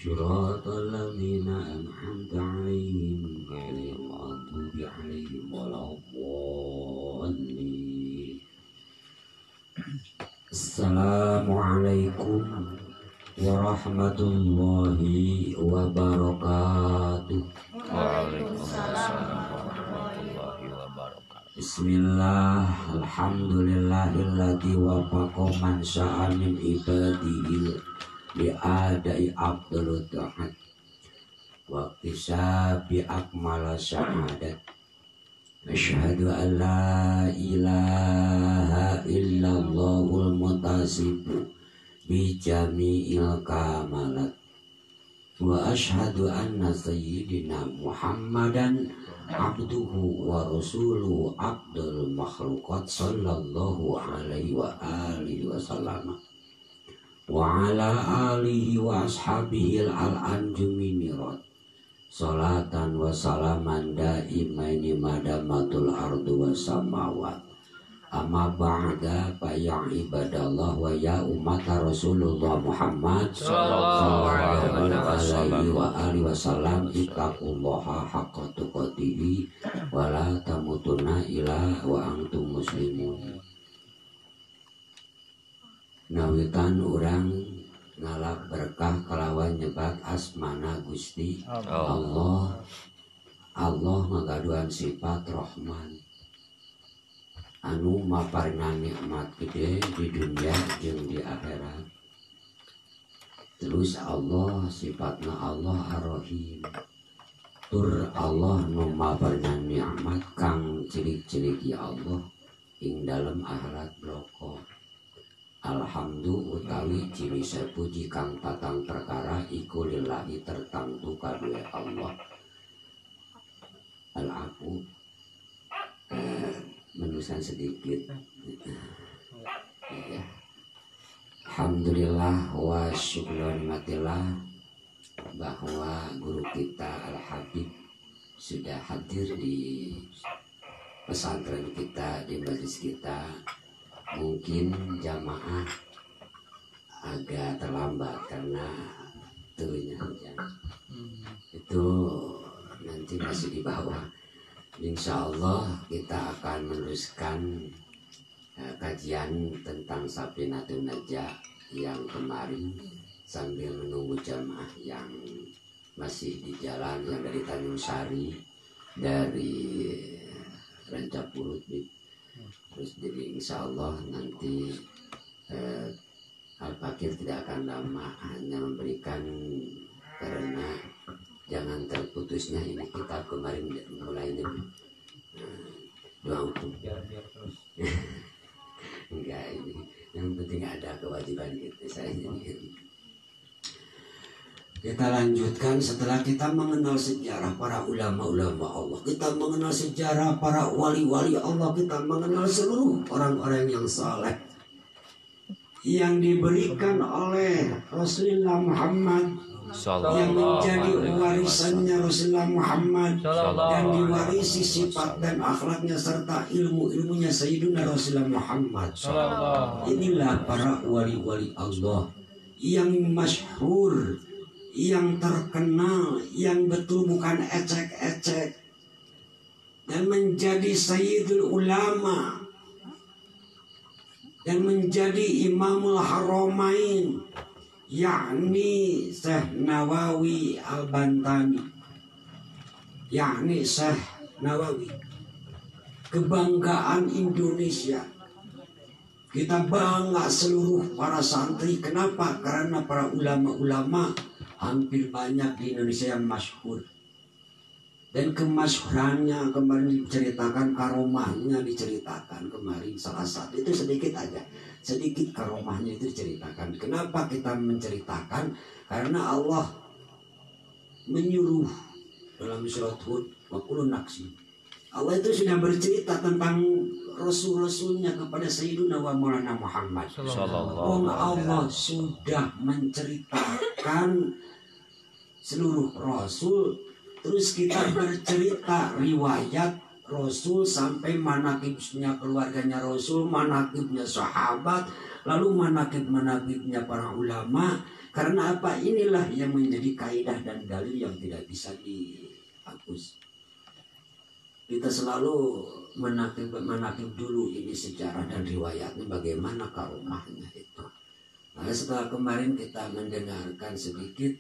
Shiratal ladzina an'amta 'alaihim ghairil maghdubi 'alaihim waladdallin. Assalamualaikum warahmatullahi wabarakatuh. Waalaikumsalam warahmatullahi wabarakatuh. Bismillah, alhamdulillahilladzi wafaqa man sya'a min ibadihi bi'adai abdul ta'ad wa kisabi akmala syahadat. Asyhadu an la ilaha illallahul mutasibu bi jami'il kamalat wa asyhadu anna sayyidina Muhammadan abduhu wa rasuluhu abdul makhluqat sallallahu alaihi wa alihi wa sallam wa ala alihi wa ashabihi al-anjuminirat salatan wa salaman daimaini madamatul ardu wa samawat. Amma ba'da fa ya ibadallah wa ya umat Rasulullah Muhammad sallallahu alaihi wa alihi wasallam, ittaqullaha haqqa tuqatih wa la tamutunna illa wa antum muslimun. Nawitan urang ngalap berkah kalawan nyebat asmana Gusti Allah. Allah ngagaduhan sifat Rahman anu maparingan nikmat gede di dunia jeung di akhirat. Terus Allah sifatna Allah Ar-Rahim. Tur Allah nu maparingan nikmat kang cilik-cilik ya Allah ing dalam akhirat bloko. Alhamdulillah utawi ciri sepuji kang patang perkara iku lillahi tertentu kadue Allah. Al-afu menulisan sedikit ya. Alhamdulillah wa syukronimatillah bahwa guru kita Al-Habib sudah hadir di pesantren kita, di majelis kita. Mungkin jamaah agak terlambat karena turunnya hujan. Itu nanti masih di bawah. Insya Allah kita akan meneruskan kajian tentang Safinatun Najah yang kemarin sambil menunggu jamaah yang masih di jalan, yang dari Tanjung Sari, dari Rancapurut. Terus jadi insya Allah nanti Al-Fakir tidak akan lama, hanya memberikan karena jangan terputusnya ini kita kemarin mulainya doa untuk enggak, ini yang penting ada kewajiban kita saya ini. Kita lanjutkan setelah kita mengenal sejarah para ulama-ulama Allah, kita mengenal sejarah para wali-wali Allah, kita mengenal seluruh orang-orang yang saleh. yang diberikan oleh Rasulullah Muhammad, yang menjadi warisannya Rasulullah Muhammad, dan diwarisi sifat dan akhlaknya serta ilmu-ilmunya Sayyidina Rasulullah Muhammad. Inilah para wali-wali Allah yang masyhur, yang terkenal, yang betul bukan ecek-ecek, dan menjadi Sayyidul Ulama dan menjadi Imamul Haramain, yakni Syekh Nawawi Al-Bantani, yakni Syekh Nawawi, kebanggaan Indonesia. Kita bangga seluruh para santri. Kenapa? Karena para ulama-ulama hampir banyak di Indonesia yang masyhur. Dan kemasyhurannya kemarin diceritakan, karomahnya diceritakan kemarin salah satu itu sedikit aja, sedikit karomahnya itu diceritakan. Kenapa kita menceritakan? Karena Allah menyuruh dalam surat Hud, wa qulun naqsi. Allah itu sudah bercerita tentang Rasul-Rasulnya kepada Sayyidina wa Maulana Muhammad. Allah sudah menceritakan seluruh Rasul. Terus kita bercerita riwayat Rasul sampai manakibnya keluarganya Rasul, manakibnya sahabat, lalu manakib-manakibnya para ulama. Karena apa? Inilah yang menjadi kaidah dan dalil yang tidak bisa dihapus. Kita selalu menakib dulu ini sejarah dan riwayatnya, bagaimana karomahnya itu. Nah, setelah kemarin kita mendengarkan sedikit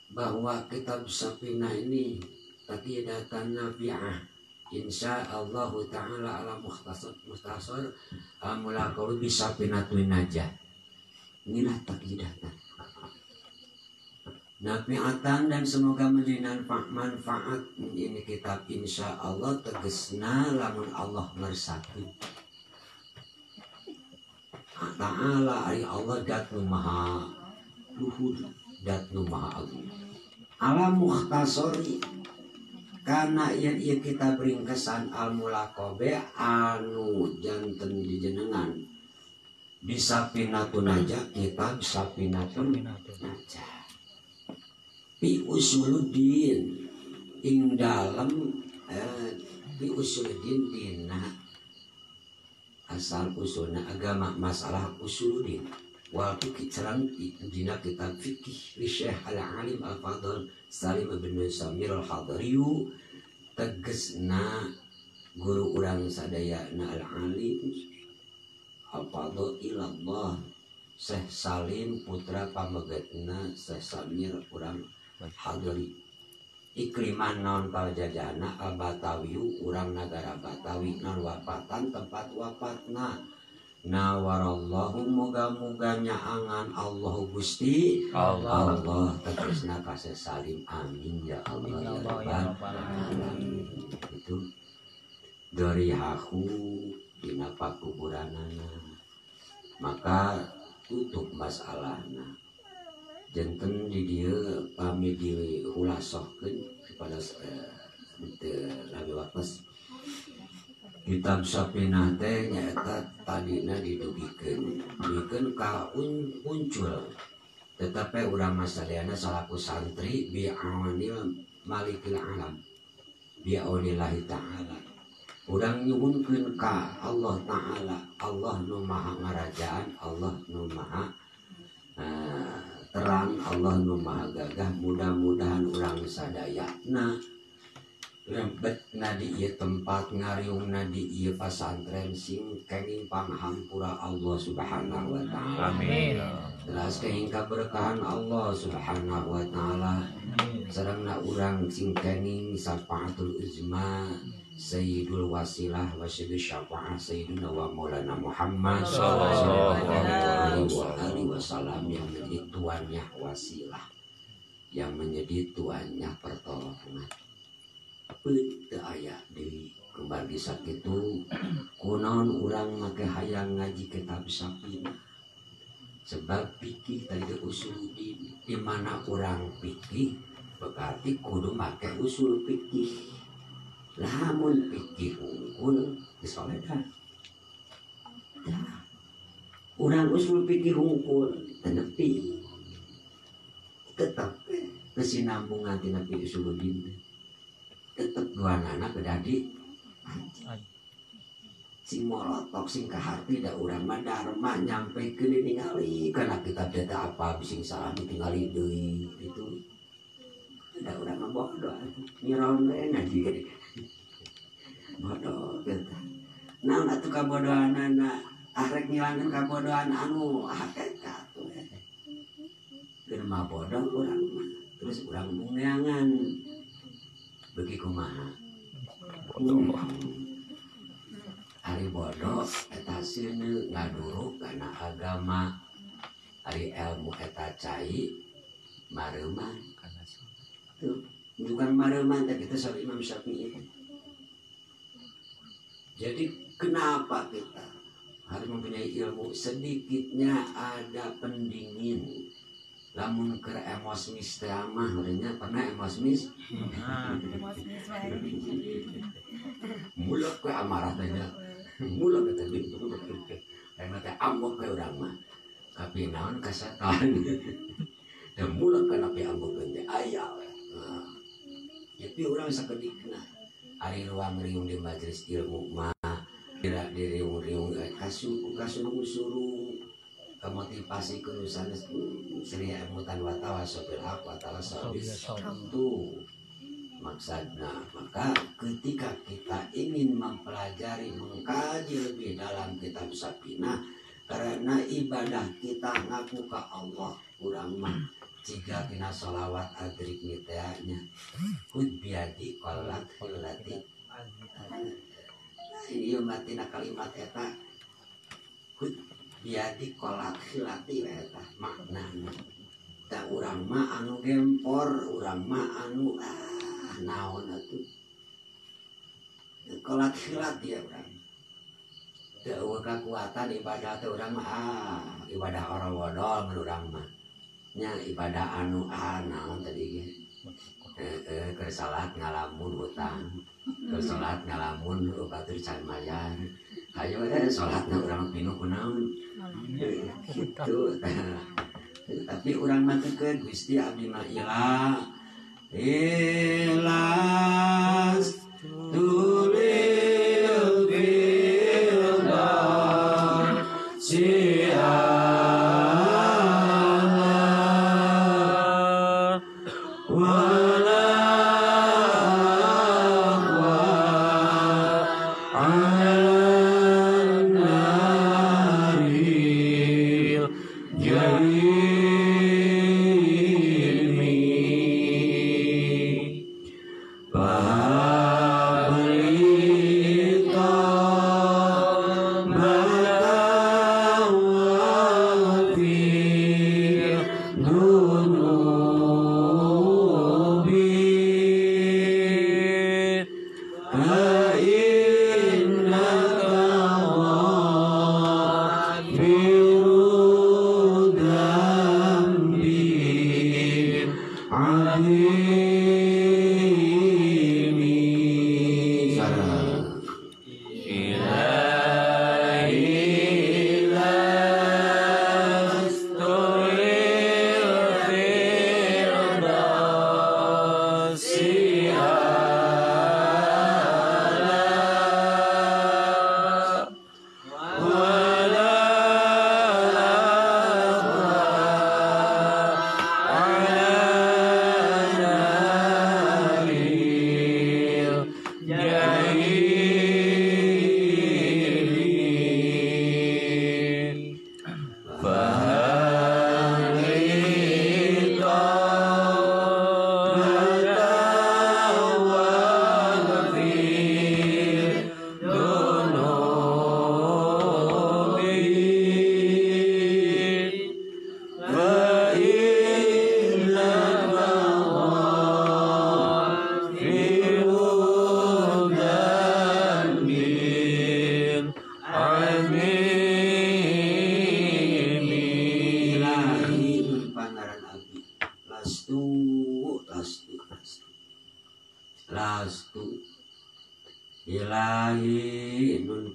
bahwa kitab Safinah ini taqidatan nafi'ah insyaallah ta'ala ala mukhtasar mulaqawi Safinatun Najah. Inilah taqidatan nafi'atan dan semoga menjadi manfaat. Ini kitab insyaallah tegesna lamun Allah ngersatu ta'ala ari Allah datnu maha luhur, datnu maha agung ala mukhtasori, karena yang kita beringkesan al mulaqabe anu janten dijenengan bisa pinatun aja, kita bisa pinatun aja bi usuluddin ing dalam bi usuluddin dina asal usulna agama, masalah usuluddin waktu kicerang dina kitab fikih li Syekh Al-Alim Al-Fadl Salim bin Samir Al-Hadriyu, tegesna guru urang sadayana Al-Alim Al-Fadl ilallah Syekh Salim putra pamegetna Syekh Samir urang Hadri ikliman naon palajajana Al-Batawiyu urang nagara Batawi naon wafatan tempat wafatna nawarallahu moga-moga nyaangan Allah Gusti Allah tegesna ka Salim, amin ya Allah ya rabbal alamin. Itu dari haku dina pakuburanana maka tutup masalahna janten di dieu pami diulasahkeun kepada Nabi Wakas. Kitab Safinah teh nyaeta tadina didugikeun ka muncul, tetapi urang masadayana salaku santri bi'awanil malikil alam bi'aunillahi ta'ala urang nyuhunkeun ka Allah ta'ala, Allah nu maha ngarajaan, Allah nu maha terang, Allah nu maha gagah. Mudah-mudahan urang sadayana rembetna di ieu tempat, ngariungna di ieu pasantren sing kenging panghampura Allah Subhanahu wa taala. Amin. Teras kenging kaberkahan Allah Subhanahu wa taala. Sarengna urang sing kenging syafaatul uzma Sayyidul wasilah wa sayyidul syafaah Sayyidina wa Maulana Muhammad sallallahu alaihi wasallam, yang menjadi tuannya wasilah, yang menjadi tuannya pertolongan. Teu aya di kembar bisa kitu kunaon urang make hayang ngaji kitab Safinah, sebab fikih tadi usuluddin di mana urang fikih berarti kudu make usul fikih. Lamun fikih unggul disolekan ya urang usul pikir hungkul tenepi tetap kesinambungan tina pi usuluddin tetep dua anak kedadi sing morotok sing kaharti da urang mah dharma nyampe ke ningali kana kita beda apa bising salah ditinggali deui gitu da urang mah bodoh nyiron we ngaji gede bodoh gitu naon atuh kabodohanana arek ngilangkeun kabodohan anu hakikat we keur mah bodoh urang mah terus urang mungeangan beuki kumaha ari bodoh eta sieun ngaduruk kana agama ari ilmu eta cai mareuman tuh bukan mareuman teh kita sama Imam Syafi'i. Jadi kenapa kita harus mempunyai ilmu sedikitnya ada pendingin lamun ke emos mis teh mah urangnya pernah emos mis mulak ke amarah teh mulak teh bintu karena teh ambok ke urang mah tapi naon ka setan dan mulak kana pi ambok teh aya tapi urang sakedikna ari ruang riung di majelis ilmu mah tidak diriung-riung kasuruh-suruh kemotivasi kunusan seri emutan watawasobil haq watawasobis itu maksudnya. Maka ketika kita ingin mempelajari mengkaji lebih dalam kitab Safinah karena ibadah kita ngaku ke Allah kurang mah jika tina sholawat adrik mitanya hud biadi qolat qolati ini umatina kalimat eta hud biadi qolat khilati eta maknanya da urang mah anu gempor urang mah anu naon atuh qolat khilati ya urang teu kekuatan ibadah teh urang mah ibadah orang wodol mun urang mah nya ibadah anu naon tadi ge keur salat ngalamun hutang keur salat ngalamun batur can mayar hayo salatna urang pinuh kunaon gitu tapi urang mah teu Gusti abdi mah ilas tulil bilda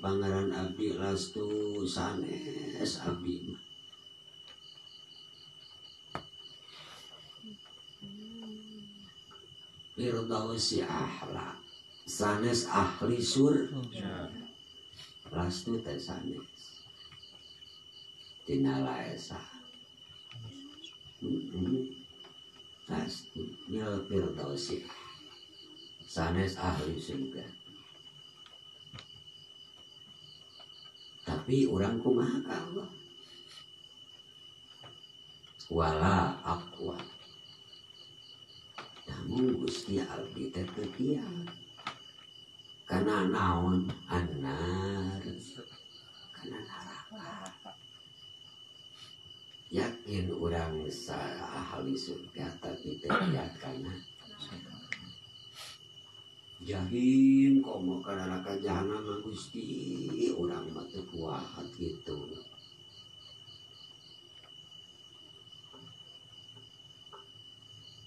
pangaran abdi lastu sanes abdi mah. Firdausi ahla sanes ahli sur lastu teh sanes tina laesa lastu nil firdausi sanes ahli surga. Tapi orang kumaha ka Allah wala aqwa. Namun Gusti abdi teh teu kiat. Kana naon anar kana neraka. Yakin orang ahli surga tapi teu kiat kana jahim komo ka neraka jahanam Gusti urang mah teu kuat gitu.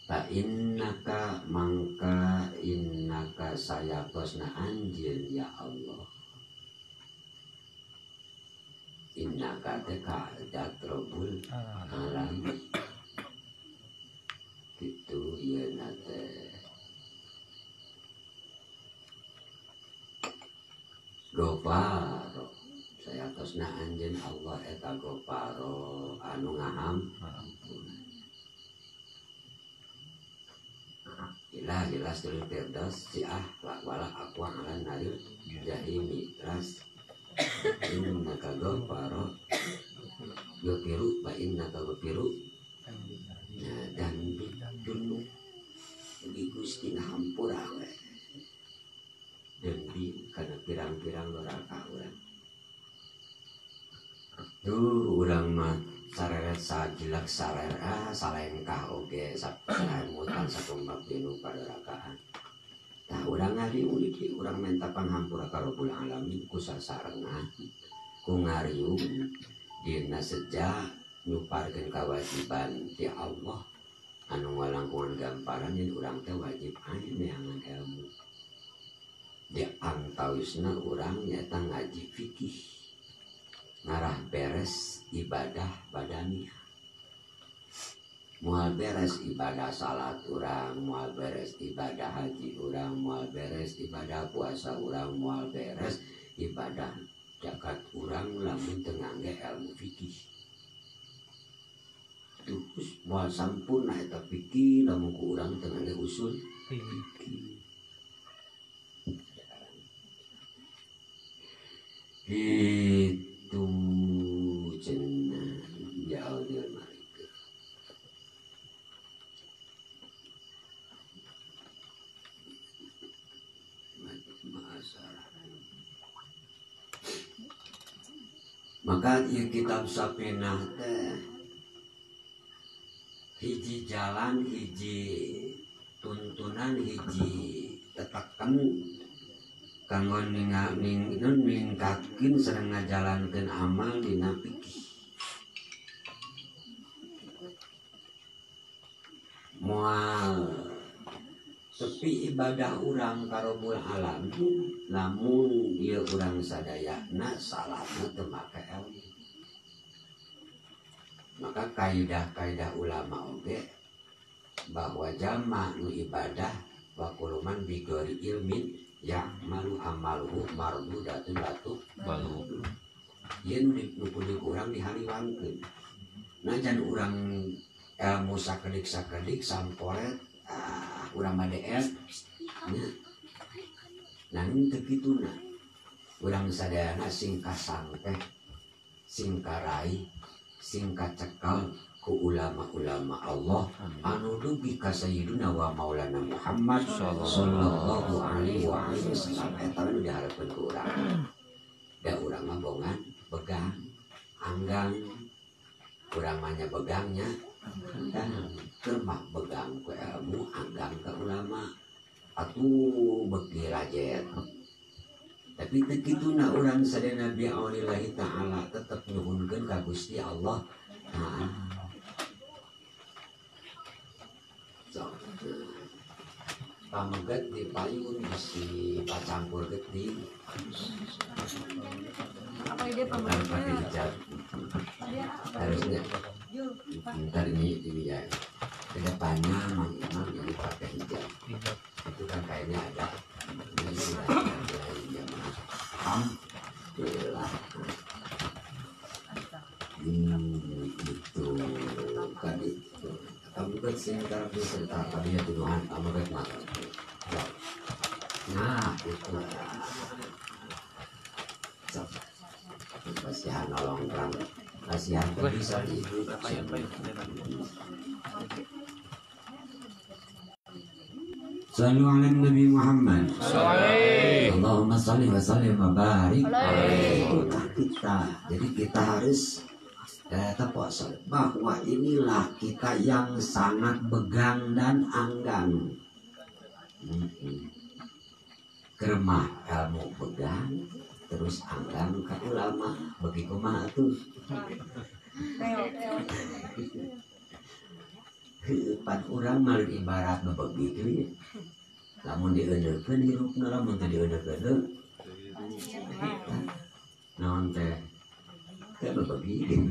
Ta innaka mangka innaka sayatosna anjeun ya Allah. Innaka teh ka jatrobul alam. Gitu ieu na teh. Goparo sayatosna anjeun Allah eta Goparo anu ngahampunan. Jelas dulu Firdaus si wala aku alan narir jahimi ras innaka Goparo Gopiru ba innaka Gopiru dan dunu di Gusti ngahampura we dan di kana pirang-pirang neraka urang tuh urang mah sareret sajilak sarera salengkah oge samutan sakumbak dinu padarakaan. Tah urang ngariung iki urang minta panghampura ka Rabbul Alamin ku sasarengan ku ngariung dina seja nyuparkeun kewajiban ti Allah anu ngalangkungan gamparan yen urang teh wajib aya neangan ilmu. Di antawisna urang nyata ngaji fikih ngarah beres ibadah badaniah. Moal beres ibadah salat urang, moal beres ibadah haji urang, moal beres ibadah puasa urang, moal beres ibadah zakat urang lamun teu ngangge ilmu fikih. Terus moal sampurna eta fikih lamun ku urang teu ngangge usul fikih. Itu cenah jauh dia mereka. Maka ieu kitab Safinah teh hiji jalan, hiji tuntunan, hiji tetekan kanggo ningkatkeun sareng ngajalankeun amal dina fikih. Moal sepi ibadah urang ka Rabbul Alamin lamun ieu urang sadayana salatna teu make ilmu. Maka kaidah-kaidah ulama oge bahwa jama nu ibadah wa kuluman bi ghairi ilmin ya malu amaluhu mardudatun latu balu yen nu kudu urang dihaliwangkeun najan urang ilmu sakedik samporet urang mah DS nya nanging teu kituna urang sadayana sing kasampeh sing karai sing kacekel ku ulama-ulama Allah anu dugi ka sayyiduna wa maulana Muhammad sallallahu alaihi wasallam eta nu dihareupeun ku urang. Da urang mah bongan begang anggang urang mah nya begangnya dan teu mah begang ku ilmu anggang ka ulama atuh beki rajet. Tapi teu kituna urang sadaya Nabi aulillahi taala tetep nyuhunkeun ka Gusti Allah taala. pamegat di payun bisi pacampur getih Apa ide ntar pakai hijab harusnya ntar ini ya kedepannya Mang Imam ini pakai hijab itu kan kayaknya ada ini sudah ada jamaah alhamdulillah itu kan itu kamu kan sebentar beserta kalian tuduhan kamu kan makan nah itu kasihan nolong orang kasihan bisa ibu Sallu ala Nabi Muhammad Allahumma salli wa sallim wa barik itukah kita jadi kita harus bahwa inilah kita yang sangat begang dan anggan kermah ilmu begang terus anggan ke ulama bagi kumaha tuh pan urang malah ibarat begitu ya lamun dieudekeun hirupna lamun teu dieudeuk-eudeuk naon teh teh begitu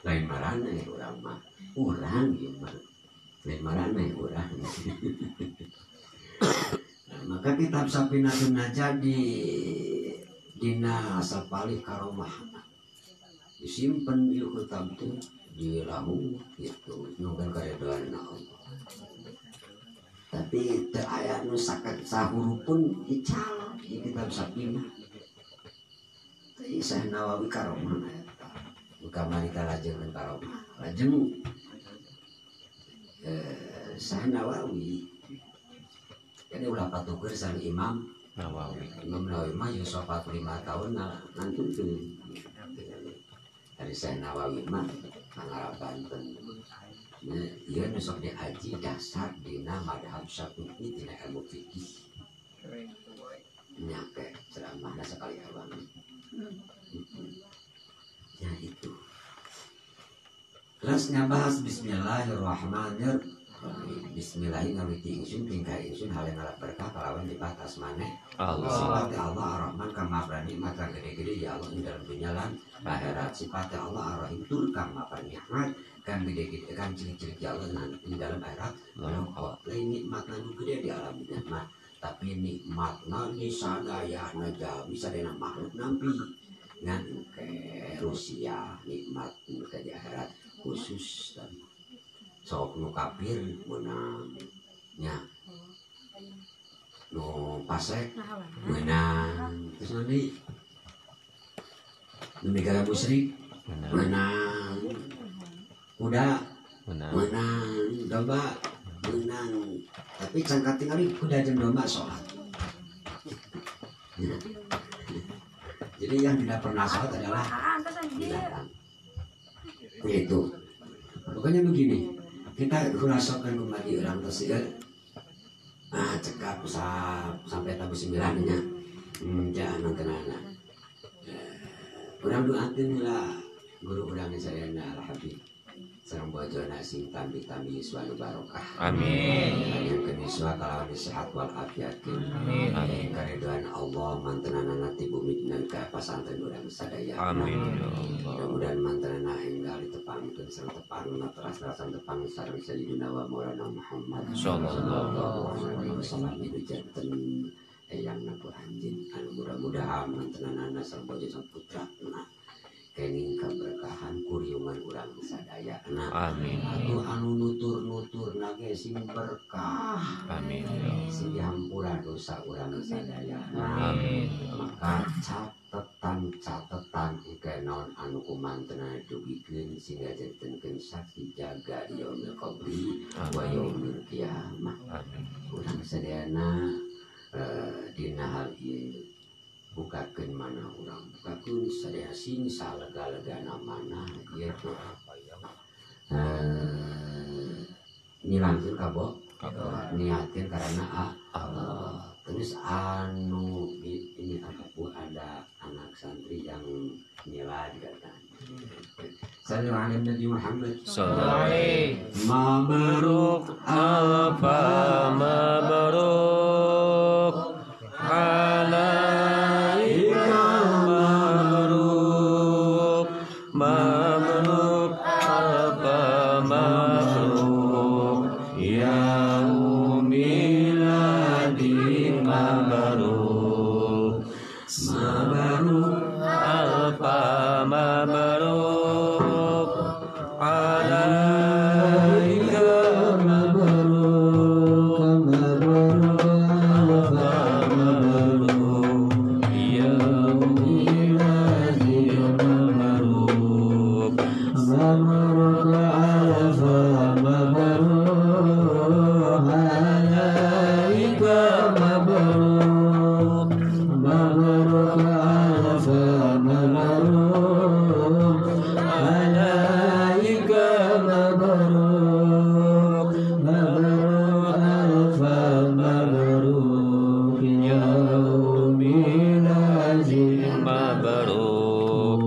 lain marana ya urang mah urang ieu mah lain marana ya urang maka kitab Sapinatun Najah dina sapalih karomah disimpen di kitab itu di lahu gitu nungguan karedoan Allah tapi teu aya nu sahuruf pun dical di kitab Sapinah teh Syekh Nawawi karomah eta buka marita lajengkeun karomah lajeng Syekh Nawawi jadi ulah patukur sang Imam Nawawi mah yus 45 tahun nanti itu dari Syekh Nawawi mah ngarabanten nah ieu nu sok diaji dasar dina madhab Syafi'i dina ilmu fikih nya ke ceramahna sakali abang ya itu terus ngabahas bismillahirrahmanirrahim bismillahirrahmanirrahim ngawiti ingsun tingkah ingsun hal yang ngalap berkah kalawan di batas maneh sifatnya Allah Ar-Rahman kama bernikmat kang gede-gede ya Allah ing dalam dunya lan akhirat sifatnya Allah Ar-Rahim tur kama bernikmat kang gede-gede kang ciri-ciri ya Allah ing dalam akhirat walau Allah lain nikmat anu gede di alam nikmat tapi nikmatna di sadayana jawi sadayana makhluk nampi ngan ke Rusia nikmat ke di akhirat khusus dan sok nu kafir menang nya nu pasek menang terus nanti nu negara musyrik menang kuda menang domba menang tapi cangkat tinggali kuda jeung domba sholat ya. Jadi yang tidak pernah sholat adalah binatang itu makanya begini kita kurasakan kembali orang tersebut cekap sampai tabu 9 nya jangan kenana orang doakan lah guru orang saya Al-Habib sareng bojona sing tambi-tambi yuswa barokah amin yang keniswa kalawan sehat wal afiat amin amin karidwan Allah mantenana ti bumi dan ka pasantren urang sadaya amin mudah-mudahan mantenana enggal ditepangkeun sareng tepangna teras-terasan tepang sareng sayyidina wa maulana Muhammad sallallahu alaihi wasallam itu janten yang naku anjing anu mudah-mudahan mantenana sareng bojona putra kening keberkahan kuriungan urang sadaya amin anu nutur-nutur nage sing berkah amin sing dihampura dosa urang sadaya amin maka catetan kenaon anu kumantena dugikeun sing ngajentenkeun saksi jaga di yaumil qabri wa yaumil qiyamah urang sadayana dina hal ieu bukakeun mana urang bukakeun sadaya sing salega-legana mana ieu teh nilangkeun kabok niatkeun karena Allah terus anu ini aku ada anak santri yang nilai katanya Sallu ala Nabi Muhammad. Sallallahu Mabruk apa mabruk alaika mabruk mabruk apa mabruk ya miladi mabruk mabruk apa mabruk alaika mabruk mabruk ya miladi mabruk mabruk alfa mabruk alaika mabruk mabruk alfa mabruk alaika mabruk mabruk alfa mabruk yaumil azim mabruk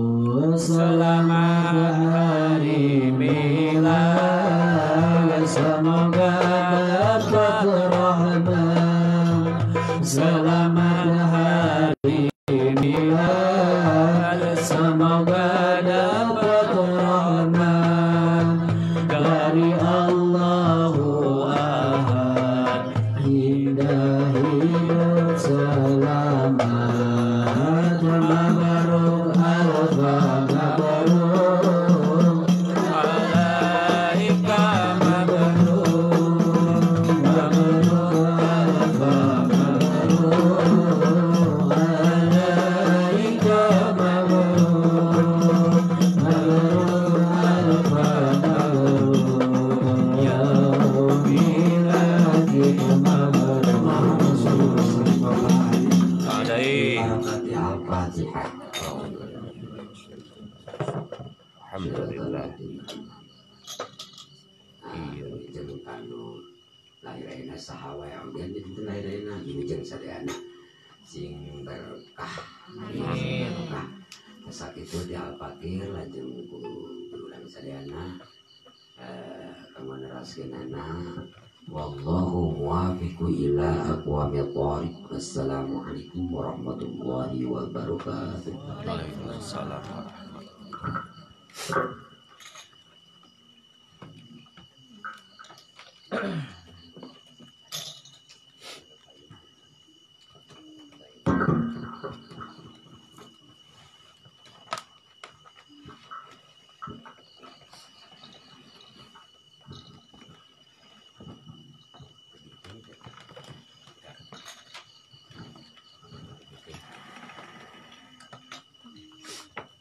selamat hari milad semoga dapat rahmat selamat hari milad semoga dapat rahmat dari Allahu Ahad hingga hidup selamat mabruk alfa mabruk alaika mabruk mabruk alfa mabruk alaika mabruk mabruk alfa mabruk ya miladi mabruk Barakati al-Fatihah. Alhamdulillah. Iya, jeung kanu lairena sahawa yang dia itu lairena jeung sadayana sing berkah. Amin. Sakitu di al-Fakir lajeng ulang sadayana kamu neraskeunana wallahu muwaffiqu ila aqwamit thoriq. Wassalamualaikum warahmatullahi wabarakatuh. Waalaikumsalam.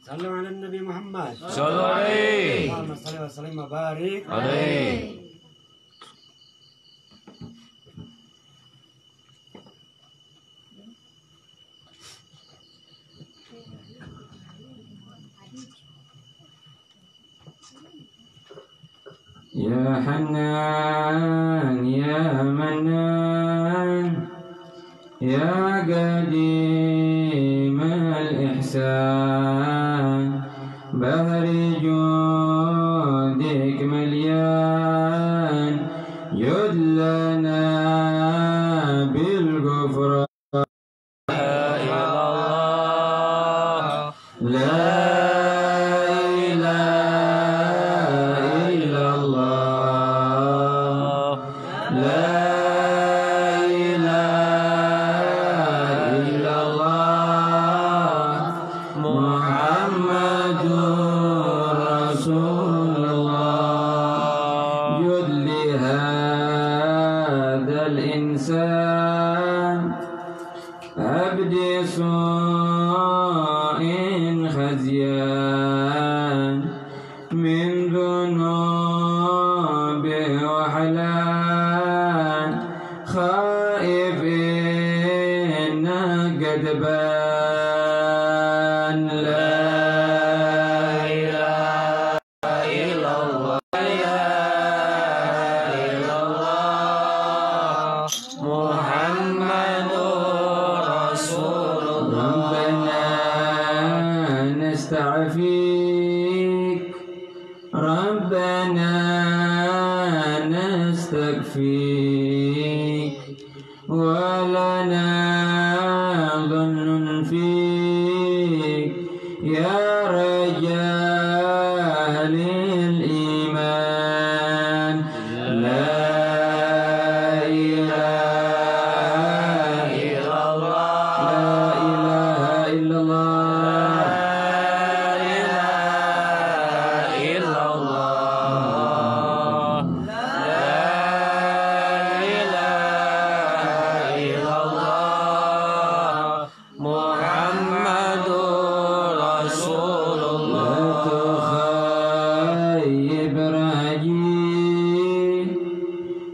Sallu ala Nabi Muhammad. Sallallahu alaihi Allahumma salli wa sallim wa barik. alaihi. Ya Hanan ya Manan ya Qadim al-Ihsan bahri judik malyan yudlana bil ghufran la Muhammadur Rasulullah فيك ولنا ظن فيك يا رجال الإيمان لا إله إلا الله لا إله إلا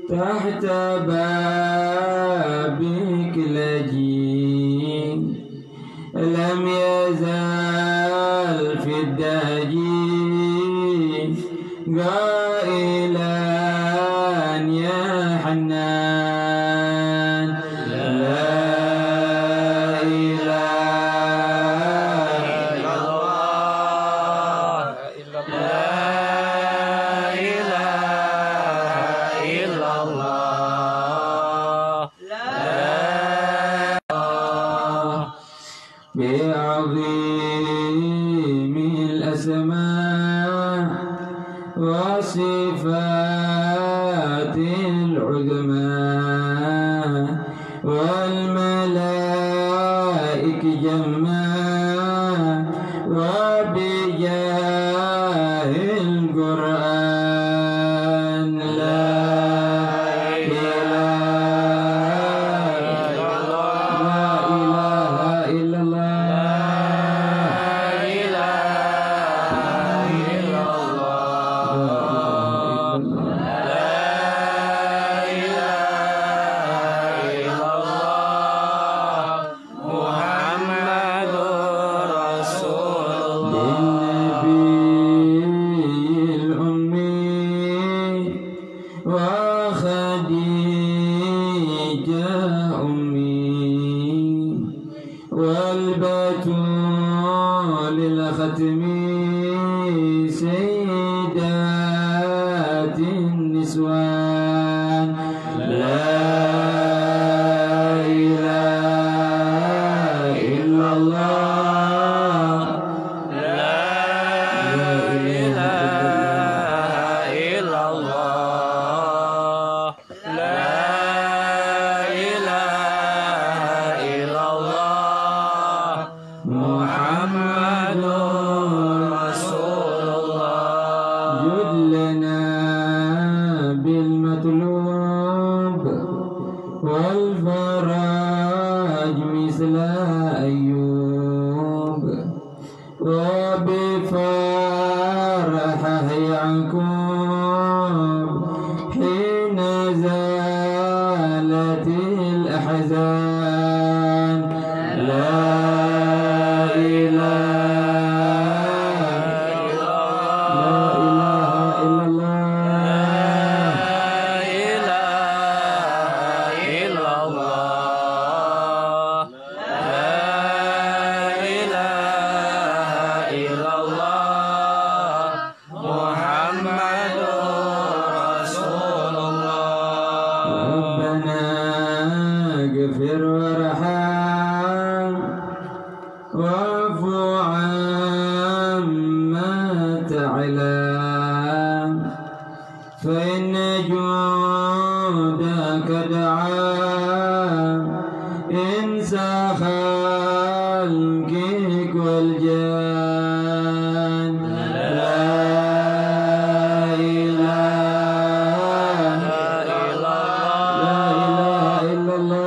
تحت بابك لجين لم يزال في الدجين قائلا يا حنان لا إله إلا الله لا إله إلا الله بعظيم الأسماء وصفات العظمى والملائك جمّا وبجاه القرآن لا والبتول الختم سيدات النسوان لا إله إلا الله لا إله إلا الله لا إله إلا الله محمد رسول الله جد لنا بالمطلوب والفرج مثل أيوب وبفرحه يعقوب حين زالت الأحزان لا اغفر وارحم واعف عما تعلم فإن جودك دعا إنسى خلقك والجان لا إله إلا الله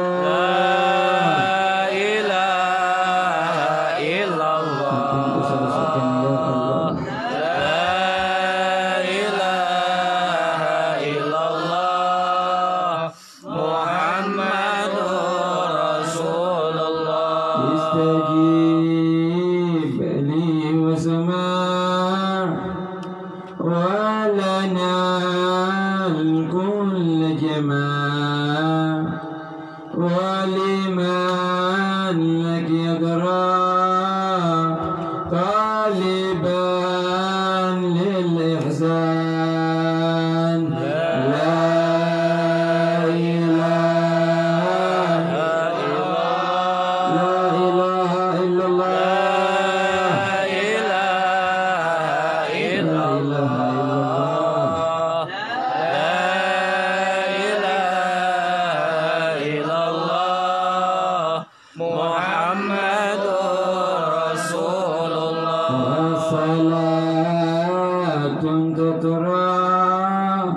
سترا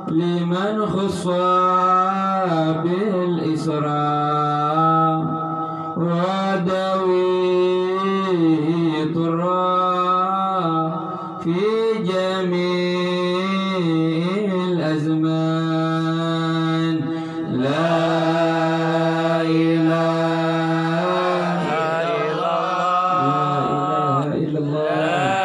لمن خص بالإسراء ودوي طرا في جميع الأزمان لا إله إلا الله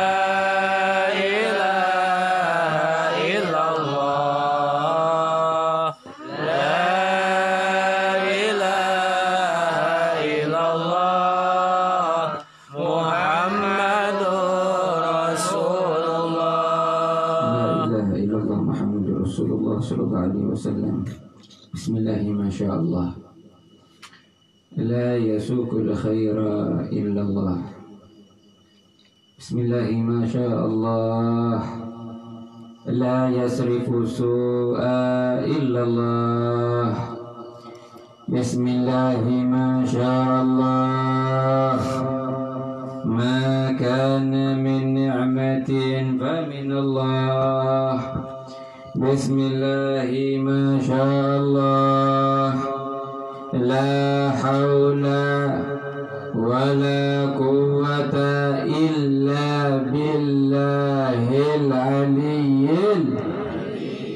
Rasulullah sallallahu alaihi wasallam. Bismillah ma sya Allah. La yasukul khaira illallah. Bismillah ma sya Allah. La yasrifu su'a illallah. Bismillah ma sya Allah. Ma kana min ni'matin fa min Allah. Bismillahi ma sya Allah. La hawla wa la quwwata illa billahil aliyyil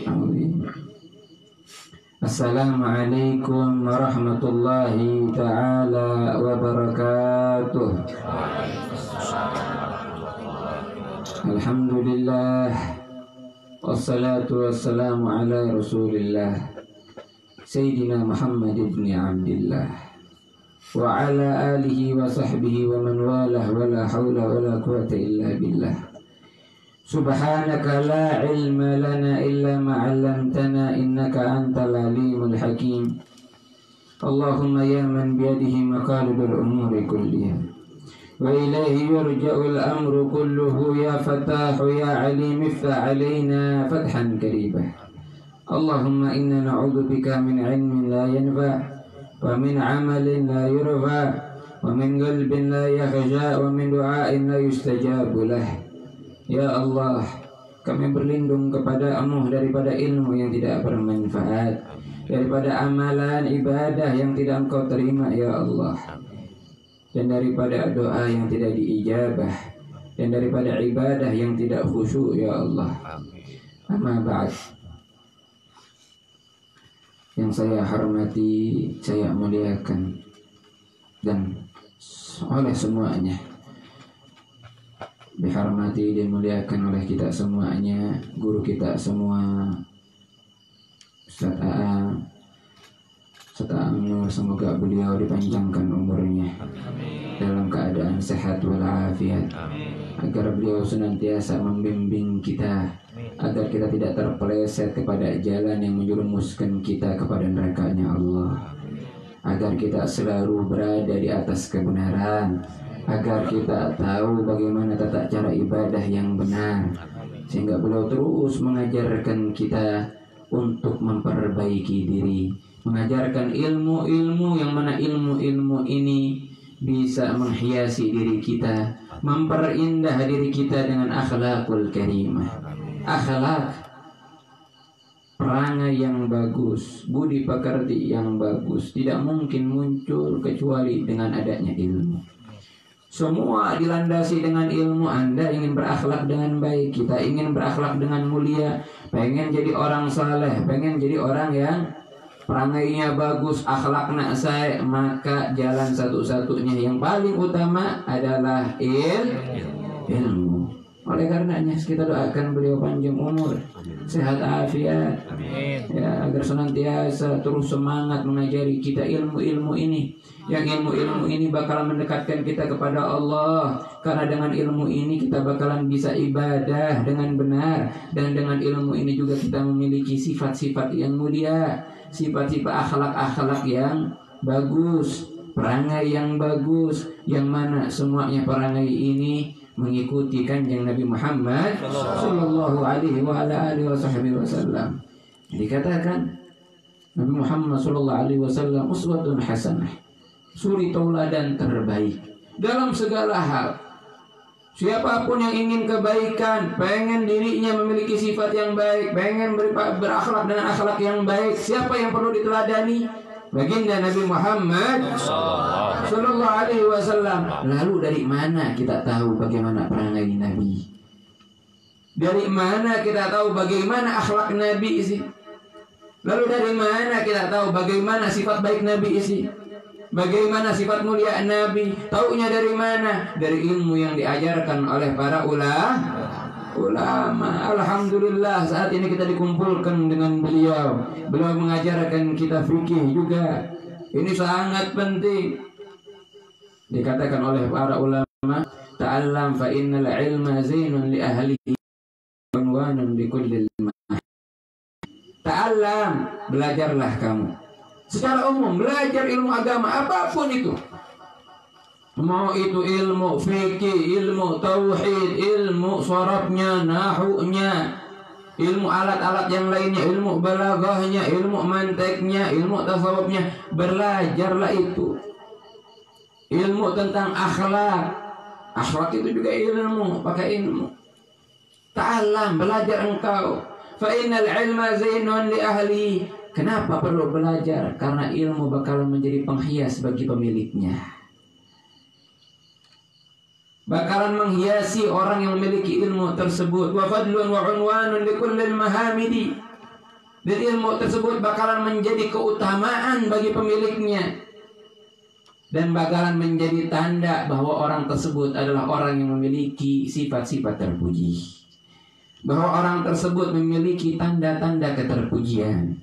azim. Assalamualaikum warahmatullahi ta'ala wabarakatuh. Alhamdulillah, wassalatu wassalamu ala rasulillah Sayyidina Muhammad ibn Abdillah wa ala alihi wa sahbihi wa man walah wa la hawla wa la quwwata illa billah. Subhanaka la ilma lana illa ma 'allamtana innaka antal alimul hakim. Allahumma ya man biyadihi maqalidul umuri kulliha wa ilayhi yurja'ul amru kulluhu ya fatahu ya alim iftah alaina fathan karibah. Allahumma inna na'udhu bika min ilmin la yanfa' wa min amalin la yurfa' wa min qalbin la yakhsha' wa min du'ain la yustajabu lah. Ya Allah, kami berlindung kepada-Mu daripada ilmu yang tidak bermanfaat, daripada amalan ibadah yang tidak Engkau terima ya Allah, dan daripada doa yang tidak diijabah, dan daripada ibadah yang tidak khusyuk ya Allah. Amma ba'd. Yang saya hormati, saya muliakan, dan oleh semuanya dihormati dan dimuliakan oleh kita semuanya, guru kita semua, Ustaz A'am, semoga beliau dipanjangkan umurnya dalam keadaan sehat walafiat, agar beliau senantiasa membimbing kita agar kita tidak terpeleset kepada jalan yang menjerumuskan kita kepada neraka-Nya Allah, agar kita selalu berada di atas kebenaran, agar kita tahu bagaimana tata cara ibadah yang benar, sehingga beliau terus mengajarkan kita untuk memperbaiki diri, mengajarkan ilmu-ilmu yang mana ilmu-ilmu ini bisa menghiasi diri kita, memperindah diri kita dengan akhlakul karimah, akhlak, perangai yang bagus, budi pekerti yang bagus tidak mungkin muncul kecuali dengan adanya ilmu. Semua dilandasi dengan ilmu. Anda ingin berakhlak dengan baik, kita ingin berakhlak dengan mulia, pengen jadi orang saleh, pengen jadi orang yang perangainya bagus, akhlaknya saya, maka jalan satu-satunya yang paling utama adalah ilmu. Oleh karenanya kita doakan beliau panjang umur, sehat afiat, ya, agar senantiasa terus semangat mengajari kita ilmu-ilmu ini. Yang ilmu-ilmu ini bakalan mendekatkan kita kepada Allah, karena dengan ilmu ini kita bakalan bisa ibadah dengan benar, dan dengan ilmu ini juga kita memiliki sifat-sifat yang mulia, sifat-sifat akhlak-akhlak yang bagus, perangai yang bagus, yang mana semuanya perangai ini mengikuti kanjeng Nabi Muhammad sallallahu alaihi wa ala alihi wasallam. Dikatakan Nabi Muhammad sallallahu alaihi wasallam uswatun hasanah, suri tauladan terbaik dalam segala hal. Siapapun yang ingin kebaikan, pengen dirinya memiliki sifat yang baik, pengen berakhlak dengan akhlak yang baik, siapa yang perlu diteladani? Baginda Nabi Muhammad Sallallahu Alaihi Wasallam. Lalu dari mana kita tahu bagaimana perangai Nabi? Dari mana kita tahu bagaimana akhlak Nabi sih? Lalu dari mana kita tahu bagaimana sifat baik Nabi sih? Bagaimana sifat mulia Nabi? Taunya dari mana? Dari ilmu yang diajarkan oleh para ulama. Alhamdulillah saat ini kita dikumpulkan dengan beliau. Beliau mengajarkan kita fikih juga. Ini sangat penting. Dikatakan oleh para ulama, ta'allam fa innal ilma zainun li ahlihi wanwanun li kulli ilmah. Ta'allam, belajarlah kamu. Secara umum belajar ilmu agama apapun itu. Mau itu ilmu fikih, ilmu tauhid, ilmu sorabnya, nahunya, ilmu alat-alat yang lainnya, ilmu balaghahnya, ilmu manteknya, ilmu tasawufnya, belajarlah itu. Ilmu tentang akhlak. Akhlak itu juga ilmu, pakai ilmu. Ta'allam, belajar engkau. Fa innal ilma zainun li ahli. Kenapa perlu belajar? Karena ilmu bakalan menjadi penghias bagi pemiliknya. Bakalan menghiasi orang yang memiliki ilmu tersebut. Wa fadlun wa unwanun li kullil mahamidi. Dan ilmu tersebut bakalan menjadi keutamaan bagi pemiliknya. Dan bakalan menjadi tanda bahwa orang tersebut adalah orang yang memiliki sifat-sifat terpuji. Bahwa orang tersebut memiliki tanda-tanda keterpujian.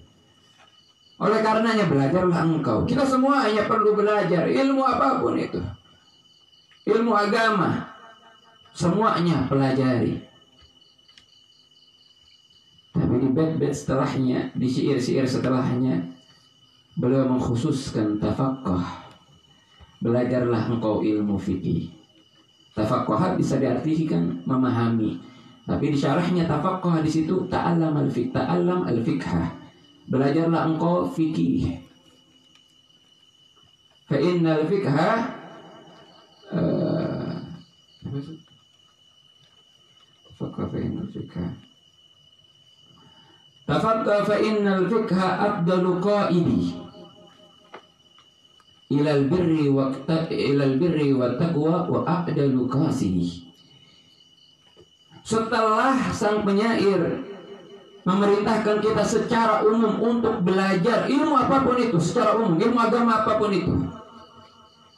Oleh karenanya belajarlah engkau. Kita semua hanya perlu belajar ilmu apapun itu. Ilmu agama, semuanya pelajari. Tapi di bait-bait setelahnya, di syair-syair setelahnya, beliau mengkhususkan tafaqquh. Belajarlah engkau ilmu fikih. Tafaqquh bisa diartikan memahami. Tapi di syarahnya tafaqquh di situ ta'allam al-fiqh, ta'allam al-fiqhah. Belajarlah engkau fikih. Fa innal fiqha tafaqqa fa innal fiqha afdalu qaidi ilal birri wa taqwa wa aqdalu qasidi. Setelah sang penyair memerintahkan kita secara umum untuk belajar ilmu apapun itu, secara umum, ilmu agama apapun itu.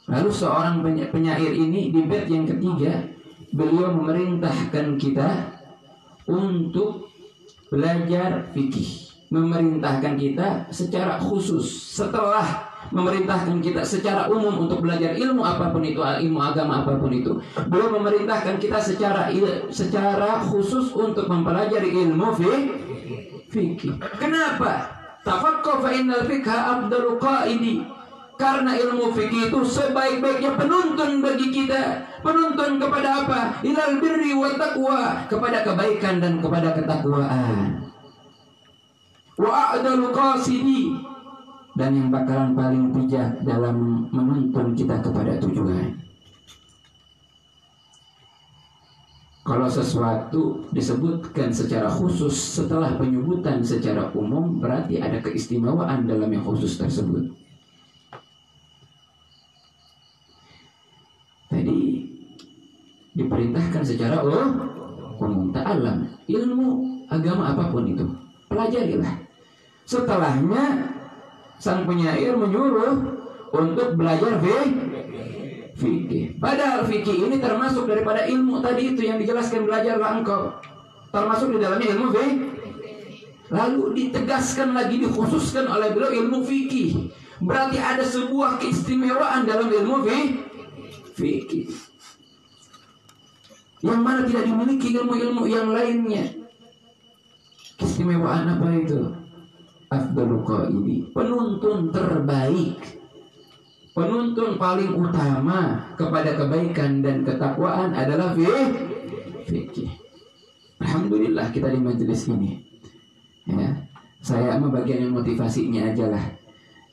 Lalu seorang penyair ini di bait yang ketiga, beliau memerintahkan kita untuk belajar fikih. Memerintahkan kita secara khusus. Setelah memerintahkan kita secara umum untuk belajar ilmu apapun itu, ilmu agama apapun itu, beliau memerintahkan kita secara khusus untuk mempelajari ilmu fikih. Kenapa? Tafaqquh fa innal fiqha afdalu qaidi. Karena ilmu fikih itu sebaik-baiknya penuntun bagi kita. Penuntun kepada apa? Ilal birri wa taqwa, kepada kebaikan dan kepada ketakwaan. Wa a'dalu qasidi, dan yang bakalan paling bijak dalam menuntun kita kepada tujuan. Kalau sesuatu disebutkan secara khusus setelah penyebutan secara umum, berarti ada keistimewaan dalam yang khusus tersebut. Tadi diperintahkan secara umum, ta'allam, ilmu agama apapun itu, pelajarilah. Setelahnya sang penyair menyuruh untuk belajar fikih. Padahal fikih ini termasuk daripada ilmu tadi itu yang dijelaskan, belajarlah engkau. Termasuk di dalamnya ilmu fikih. Lalu ditegaskan lagi, dikhususkan oleh beliau ilmu fikih. Berarti ada sebuah keistimewaan dalam ilmu fikih. Yang mana tidak dimiliki ilmu-ilmu yang lainnya. Keistimewaan apa itu? Afdalul qaidi, penuntun terbaik, penuntun paling utama kepada kebaikan dan ketakwaan adalah fikih. Alhamdulillah kita di majelis ini. Ya, saya mah bagian yang motivasinya aja lah.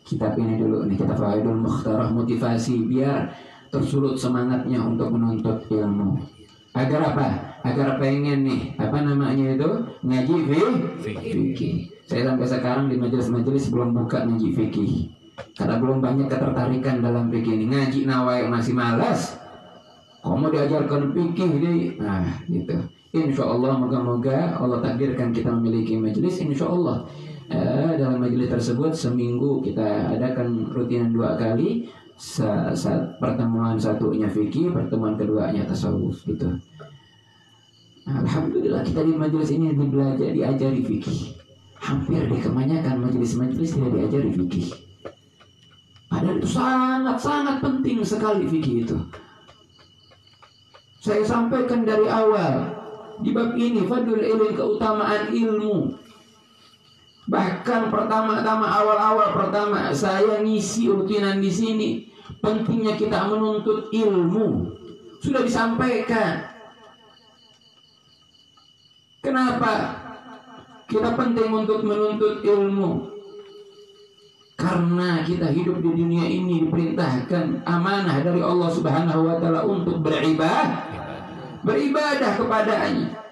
Kitab ini dulu nih, kitab Fawaidul Mukhtarah, motivasi biar tersulut semangatnya untuk menuntut ilmu. Agar apa? Agar pengen nih, apa namanya itu, ngaji fikih. Saya sampai sekarang di majelis-majelis belum buka ngaji fikih, karena belum banyak ketertarikan dalam fikih ini. Ngaji nawai masih malas, kamu diajarkan fikih deh. Nah gitu. Insya Allah, moga-moga Allah takdirkan kita memiliki majelis. Insya Allah dalam majelis tersebut seminggu kita adakan rutinan 2 kali. Pertemuan satunya fikih, pertemuan keduanya tasawuf gitu. Alhamdulillah kita di majelis ini diajari fikih. Hampir di kebanyakan majelis-majelis tidak diajari fikih. Padahal itu sangat-sangat penting sekali fikih itu. Saya sampaikan dari awal di bab ini, fadlul ilmi, keutamaan ilmu. Bahkan awal-awal pertama saya ngisi rutinan di sini, pentingnya kita menuntut ilmu sudah disampaikan. Kenapa kita penting untuk menuntut ilmu? Karena kita hidup di dunia ini diperintahkan amanah dari Allah Subhanahu wa taala untuk beribadah kepadanya.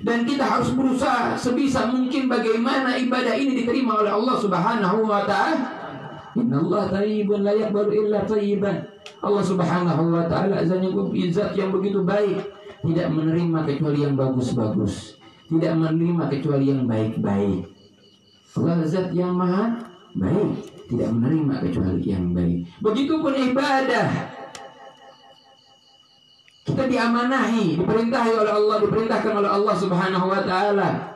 Dan kita harus berusaha sebisa mungkin bagaimana ibadah ini diterima oleh Allah Subhanahu wa taala. Innallaha thayyibun la yaqbalu illa thayyiban. Allah Subhanahu wa taala zat yang begitu baik, tidak menerima kecuali yang bagus-bagus, tidak menerima kecuali yang baik-baik. Allah zat yang maha baik, tidak menerima kecuali yang baik. Begitupun ibadah. Kita diamanahi, diperintahkan oleh Allah Subhanahu wa taala.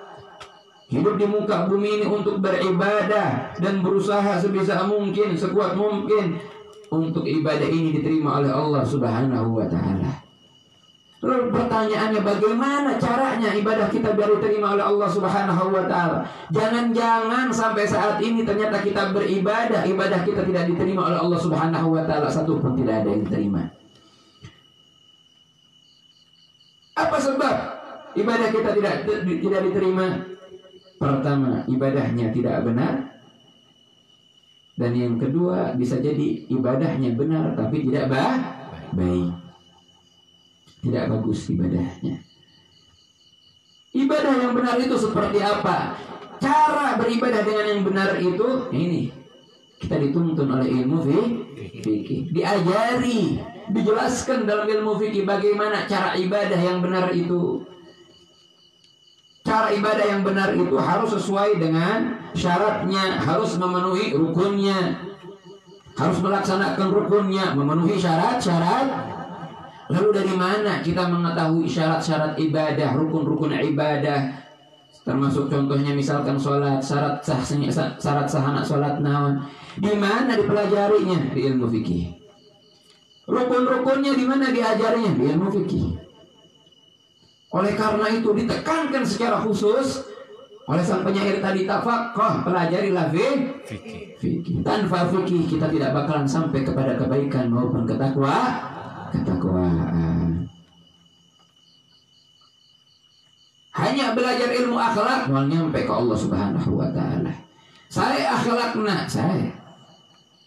Hidup di muka bumi ini untuk beribadah dan berusaha sebisa mungkin, sekuat mungkin untuk ibadah ini diterima oleh Allah Subhanahu wa taala. Lalu pertanyaannya, bagaimana caranya ibadah kita biar diterima oleh Allah Subhanahu wa taala? Jangan-jangan sampai saat ini ternyata kita beribadah, ibadah kita tidak diterima oleh Allah Subhanahu wa taala, satu pun tidak ada yang diterima. Apa sebab ibadah kita tidak diterima? Pertama, ibadahnya tidak benar. Dan yang kedua, bisa jadi ibadahnya benar tapi tidak baik. Tidak bagus ibadahnya. Ibadah yang benar itu seperti apa? Cara beribadah dengan yang benar itu ini. Kita dituntun oleh ilmu fikih. Diajari, dijelaskan dalam ilmu fikih bagaimana cara ibadah yang benar itu. Cara ibadah yang benar itu harus sesuai dengan syaratnya, harus memenuhi rukunnya, harus melaksanakan rukunnya, memenuhi syarat-syarat. Lalu dari mana kita mengetahui syarat-syarat ibadah, rukun-rukun ibadah? Termasuk contohnya misalkan sholat, syarat sahana sholat naon. Di mana dipelajarinya? Di ilmu fikih. Rukun-rukunnya di mana diajarinya? Di ilmu fikih. Oleh karena itu ditekankan secara khusus oleh sang penyair tadi, tafaqah, pelajarilah fikih. Tanpa fikih kita tidak bakalan sampai kepada kebaikan maupun ketakwaan. Hanya belajar ilmu akhlak mau nyampe ke Allah Subhanahu wa taala. Saya akhlakna saya.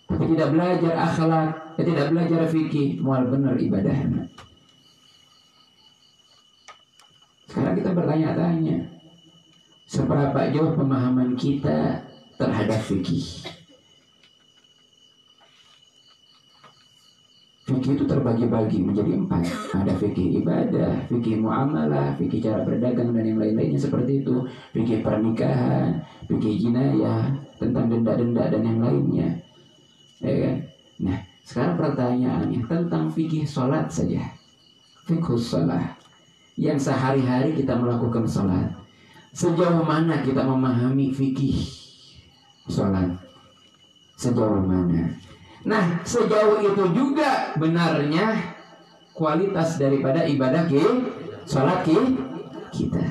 Tapi tidak belajar akhlak, tidak belajar fikih, mual benar ibadahnya. Sekarang kita bertanya-tanya, seberapa jauh pemahaman kita terhadap fikih? Fikih itu terbagi-bagi menjadi 4. Ada fikih ibadah, fikih muamalah, fikih cara berdagang dan yang lain-lainnya seperti itu. Fikih pernikahan, fikih jinayah, tentang denda-denda dan yang lainnya. Ya kan? Nah, sekarang pertanyaannya tentang fikih sholat saja. Fikih sholat yang sehari-hari kita melakukan sholat. Sejauh mana kita memahami fikih sholat? Sejauh mana? Nah, sejauh itu juga benarnya kualitas daripada ibadah sholat kita.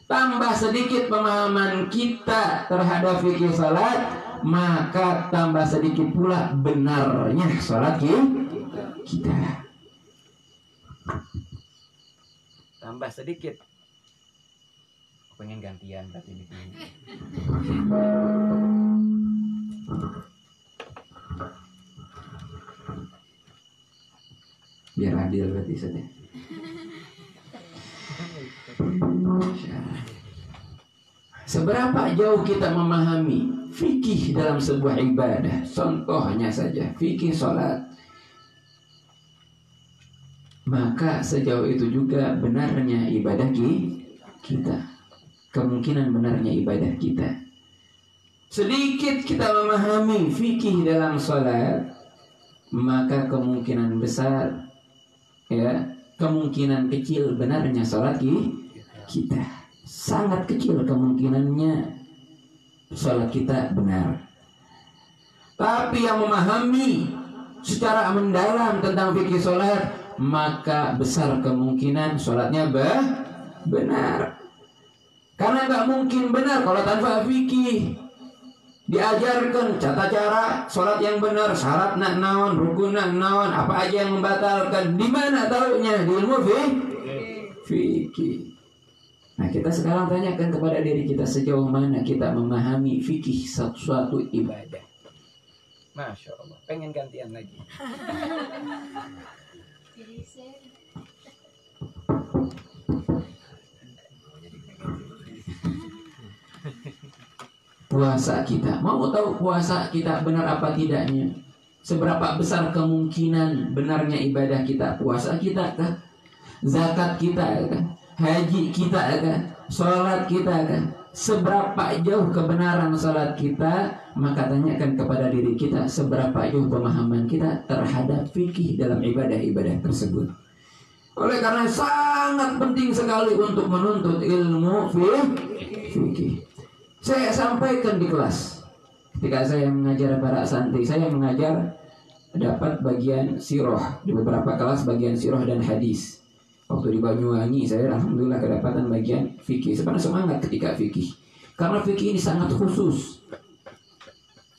Tambah sedikit pemahaman kita terhadap fikih sholat, maka tambah sedikit pula benarnya sholat kita. Tambah sedikit. Pengen gantian berarti ini. Biar adil berarti saja. Seberapa jauh kita memahami fikih dalam sebuah ibadah? Contohnya saja fikih sholat. Maka sejauh itu juga benarnya ibadah kita. Kemungkinan benarnya ibadah kita. Sedikit kita memahami fikih dalam sholat, maka kemungkinan besar, ya, kemungkinan kecil benarnya sholat kita. Sangat kecil kemungkinannya sholat kita benar. Tapi yang memahami secara mendalam tentang fikih sholat, maka besar kemungkinan sholatnya benar. Karena nggak mungkin benar kalau tanpa fikih. Diajarkan tata cara sholat yang benar, syarat nak naon, rukun nak naon, apa aja yang membatalkan. Di mana tahunya? Di ilmu fikih. Nah, kita sekarang tanyakan kepada diri kita, sejauh mana kita memahami fikih suatu ibadah. Masya Allah, pengen gantian lagi. Puasa kita, mau tahu puasa kita benar apa tidaknya? Seberapa besar kemungkinan benarnya ibadah kita? Puasa kita kah? Zakat kita kah? Haji kita kah? Sholat kita kah? Seberapa jauh kebenaran sholat kita? Maka tanyakan kepada diri kita, seberapa jauh pemahaman kita terhadap fikih dalam ibadah-ibadah tersebut. Oleh karena sangat penting sekali untuk menuntut ilmu fikih. Saya sampaikan di kelas, ketika saya mengajar para santri, saya mengajar dapat bagian sirah di beberapa kelas, bagian sirah dan hadis. Waktu di Banyuwangi saya alhamdulillah kedapatan bagian fikih. Sebenarnya semangat ketika fikih, karena fikih ini sangat khusus.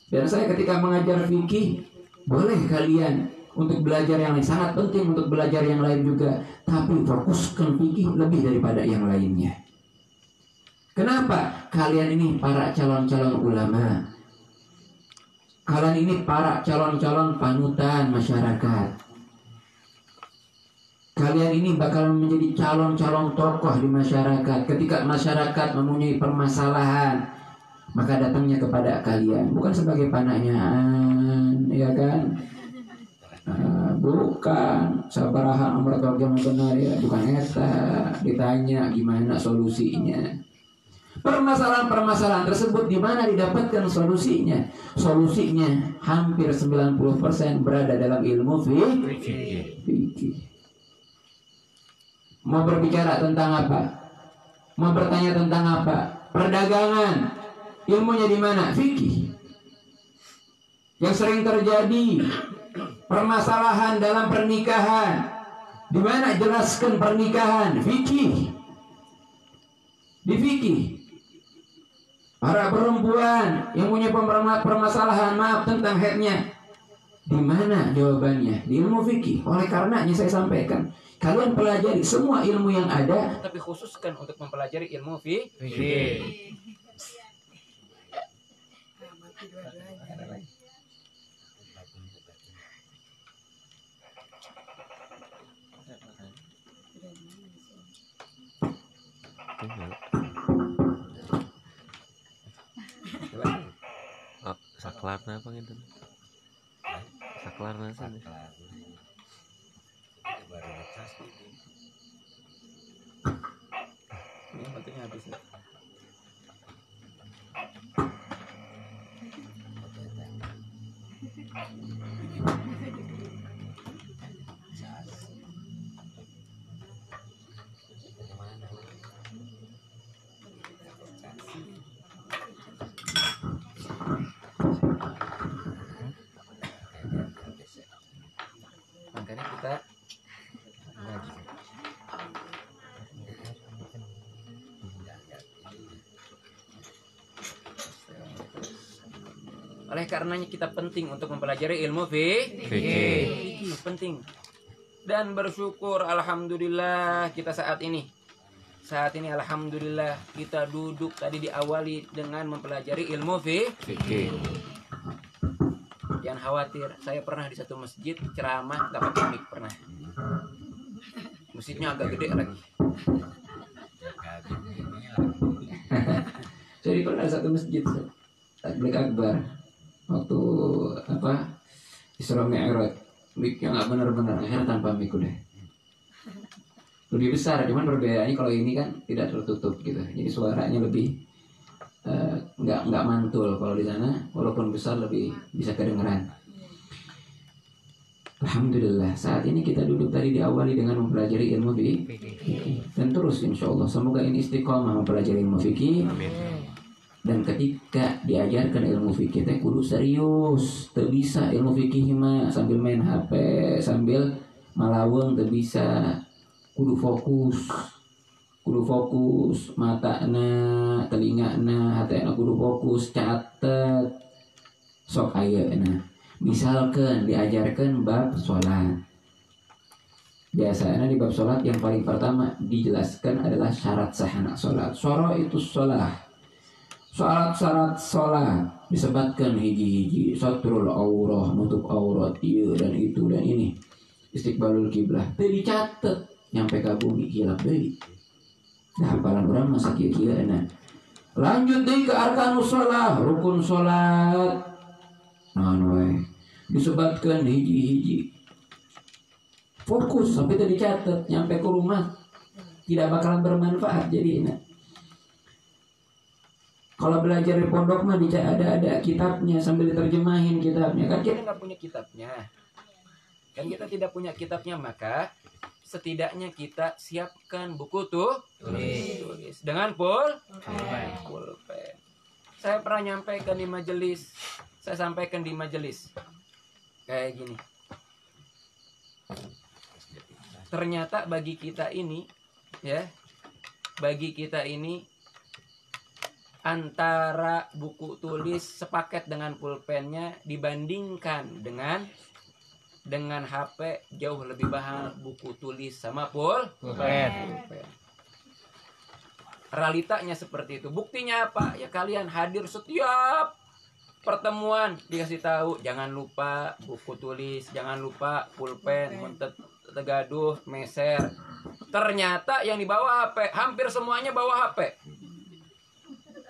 Dan saya ketika mengajar fikih, boleh kalian untuk belajar yang lain, sangat penting untuk belajar yang lain juga, tapi fokuskan fikih lebih daripada yang lainnya. Kenapa? Kalian ini para calon-calon ulama. Kalian ini para calon-calon panutan masyarakat. Kalian ini bakal menjadi calon-calon tokoh di masyarakat. Ketika masyarakat mempunyai permasalahan, maka datangnya kepada kalian. Bukan sebagai pananyaan, ya kan? Bukan sabaraha amr yang benar, ya. Bukan eta. Ditanya gimana solusinya. Permasalahan-permasalahan tersebut di mana didapatkan solusinya? Solusinya hampir 90% berada dalam ilmu fikih. Mau berbicara tentang apa? Mau bertanya tentang apa? Perdagangan. Ilmunya di mana? Fikih. Yang sering terjadi permasalahan dalam pernikahan. Di mana jelaskan pernikahan? Fikih. Di fikih. Para perempuan yang punya permasalahan tentang headnya, di mana jawabannya? Di ilmu fikih. Oleh karenanya saya sampaikan, kalian pelajari semua ilmu yang ada, tapi khususkan untuk mempelajari ilmu fikih. Saklarna apa gitu? Saklarna sih. Baru ngecas gitu. Ini pentingnya habis. Makanya kita ngaji. Oleh karenanya kita penting untuk mempelajari ilmu fikih. Penting. Dan bersyukur alhamdulillah kita saat ini alhamdulillah kita duduk tadi diawali dengan mempelajari ilmu fikih. Yang jangan khawatir. Saya pernah di satu masjid ceramah nggak pakai mic pernah. Masjidnya agak gede lagi. Jadi pernah satu masjid Takbir Akbar waktu Isra Mi'raj, mic-nya nggak benar-benar, akhirnya tanpa mic udah. Lebih besar, cuman perbedaannya kalau ini kan tidak tertutup gitu, jadi suaranya lebih nggak mantul. Kalau di sana walaupun besar lebih bisa kedengeran. Alhamdulillah, saat ini kita duduk tadi diawali dengan mempelajari ilmu fikih dan terus insya Allah semoga ini istiqomah mempelajari ilmu fikih. Dan ketika diajarkan ilmu fikih teh kudu serius, teu bisa ilmu fikih mah sambil main HP, sambil malaweng teu bisa. Kudu fokus matana, telingana, hatena kudu fokus, catet. Sok ayeuna. Misalkan diajarkan bab sholat. Biasanya di bab sholat yang paling pertama dijelaskan adalah syarat sahana sholat. Syara itu sholat. Syarat sholat disebutkan hiji-hiji, satrul aurah, nutup aurat, iya dan itu dan ini, istiqbalul kiblah, teu dicatet nyampe ka bumi hilap deui. Nah, hafalan urang masa kieu-kieu enak. Lanjut deui ke arkanus shalah, rukun salat. Naon wae disebutkan hiji-hiji. Fokus sampai teu dicatet nyampe ke rumah tidak bakalan bermanfaat jadi enak. Kalau belajar di pondok mah ada kitabnya sambil diterjemahin kitabnya. Kan kita nggak punya kitabnya. Kan kita tidak punya kitabnya, maka setidaknya kita siapkan buku tulis dengan pulpen. Saya pernah nyampaikan di majelis. Saya sampaikan di majelis kayak gini. Ternyata bagi kita ini antara buku tulis sepaket dengan pulpennya dibandingkan dengan HP jauh lebih mahal buku tulis sama pulpen. Realitanya seperti itu. Buktinya apa? Ya kalian hadir setiap pertemuan dikasih tahu jangan lupa buku tulis, jangan lupa pulpen, tegaduh, meser. Ternyata yang dibawa HP, hampir semuanya bawa HP.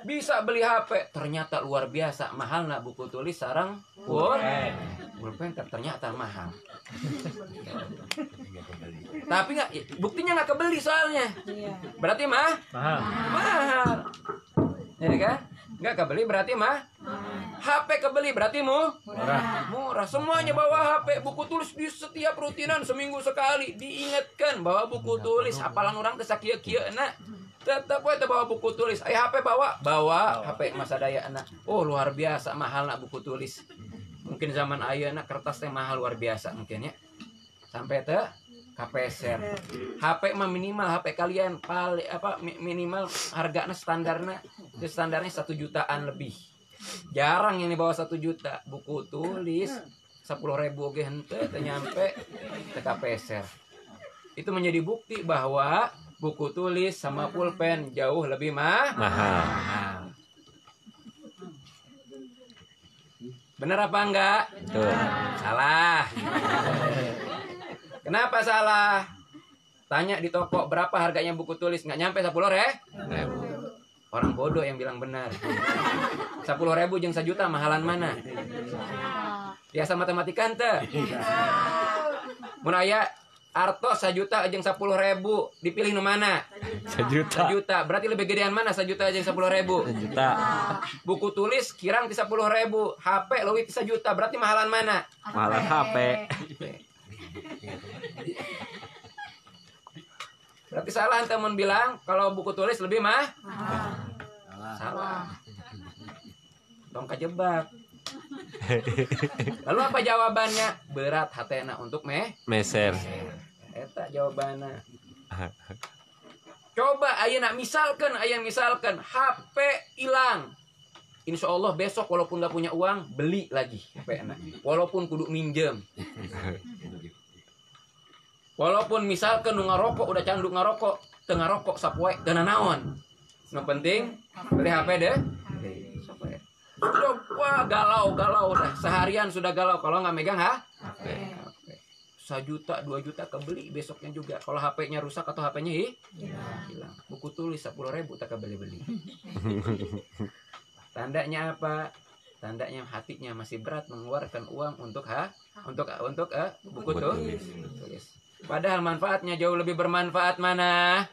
Bisa beli HP, ternyata luar biasa mahal nak buku tulis sarang pulpen ternyata mahal. Tapi buktinya nggak kebeli soalnya. Berarti mahal. Ya kan? Nggak kebeli berarti HP kebeli berarti murah. Semuanya bawa HP, buku tulis di setiap rutinan seminggu sekali diingatkan bahwa buku tulis. Apalan orang teh sakieu-kieu na. Tetap we bawa buku tulis. HP bawa HP masa daya anak. Oh luar biasa mahal nak buku tulis. Mungkin zaman ayeuna kertas teh mahal luar biasa mungkin ya. Sampai teh kapeser. HP mah minimal HP kalian minimal harganya standarnya 1 jutaan lebih. Jarang yang dibawa 1 juta. Buku tulis 10.000 oge henteu teh nyampe teh kapeser. Itu menjadi bukti bahwa buku tulis sama pulpen jauh lebih mahal. Bener apa enggak? Betul. Salah. Kenapa salah? Tanya di toko berapa harganya buku tulis, nggak nyampe 10.000. Orang bodoh yang bilang benar. 10.000 jeung 1 juta mahalan mana? Biasa matematika henteu. Mun aya artos 1 juta jeung 10.000 dipilih nu mana? 1 juta. 1 juta. Berarti lebih gedean mana 1 juta jeung 10.000? 1 juta. Buku tulis kirang ti 10.000, HP leuwih ti 1 juta. Berarti mahalan mana? Mahalan HP. Berarti salah teman bilang kalau buku tulis lebih salah. Tong kajebak. Lalu apa jawabannya? Berat hatena untuk meser. Eta jawabannya. Coba ayeuna misalkan HP hilang. Insya Allah besok walaupun nggak punya uang beli lagi HP enak. Walaupun kudu minjem. Walaupun misalkan nu ngarokok udah candu ngarokok, teu ngarokok sapoe teu naon. Nu penting beli HP deh. Wah, galau dah. Seharian sudah galau kalau nggak megang HP. 1 juta, 2 juta kebeli besoknya juga. Kalau HP-nya rusak atau HP-nya hilang. Buku tulis 10.000 tak kebeli-beli. Tandanya apa? Tandanya hatinya masih berat mengeluarkan uang untuk buku tulis. Padahal manfaatnya jauh lebih bermanfaat mana?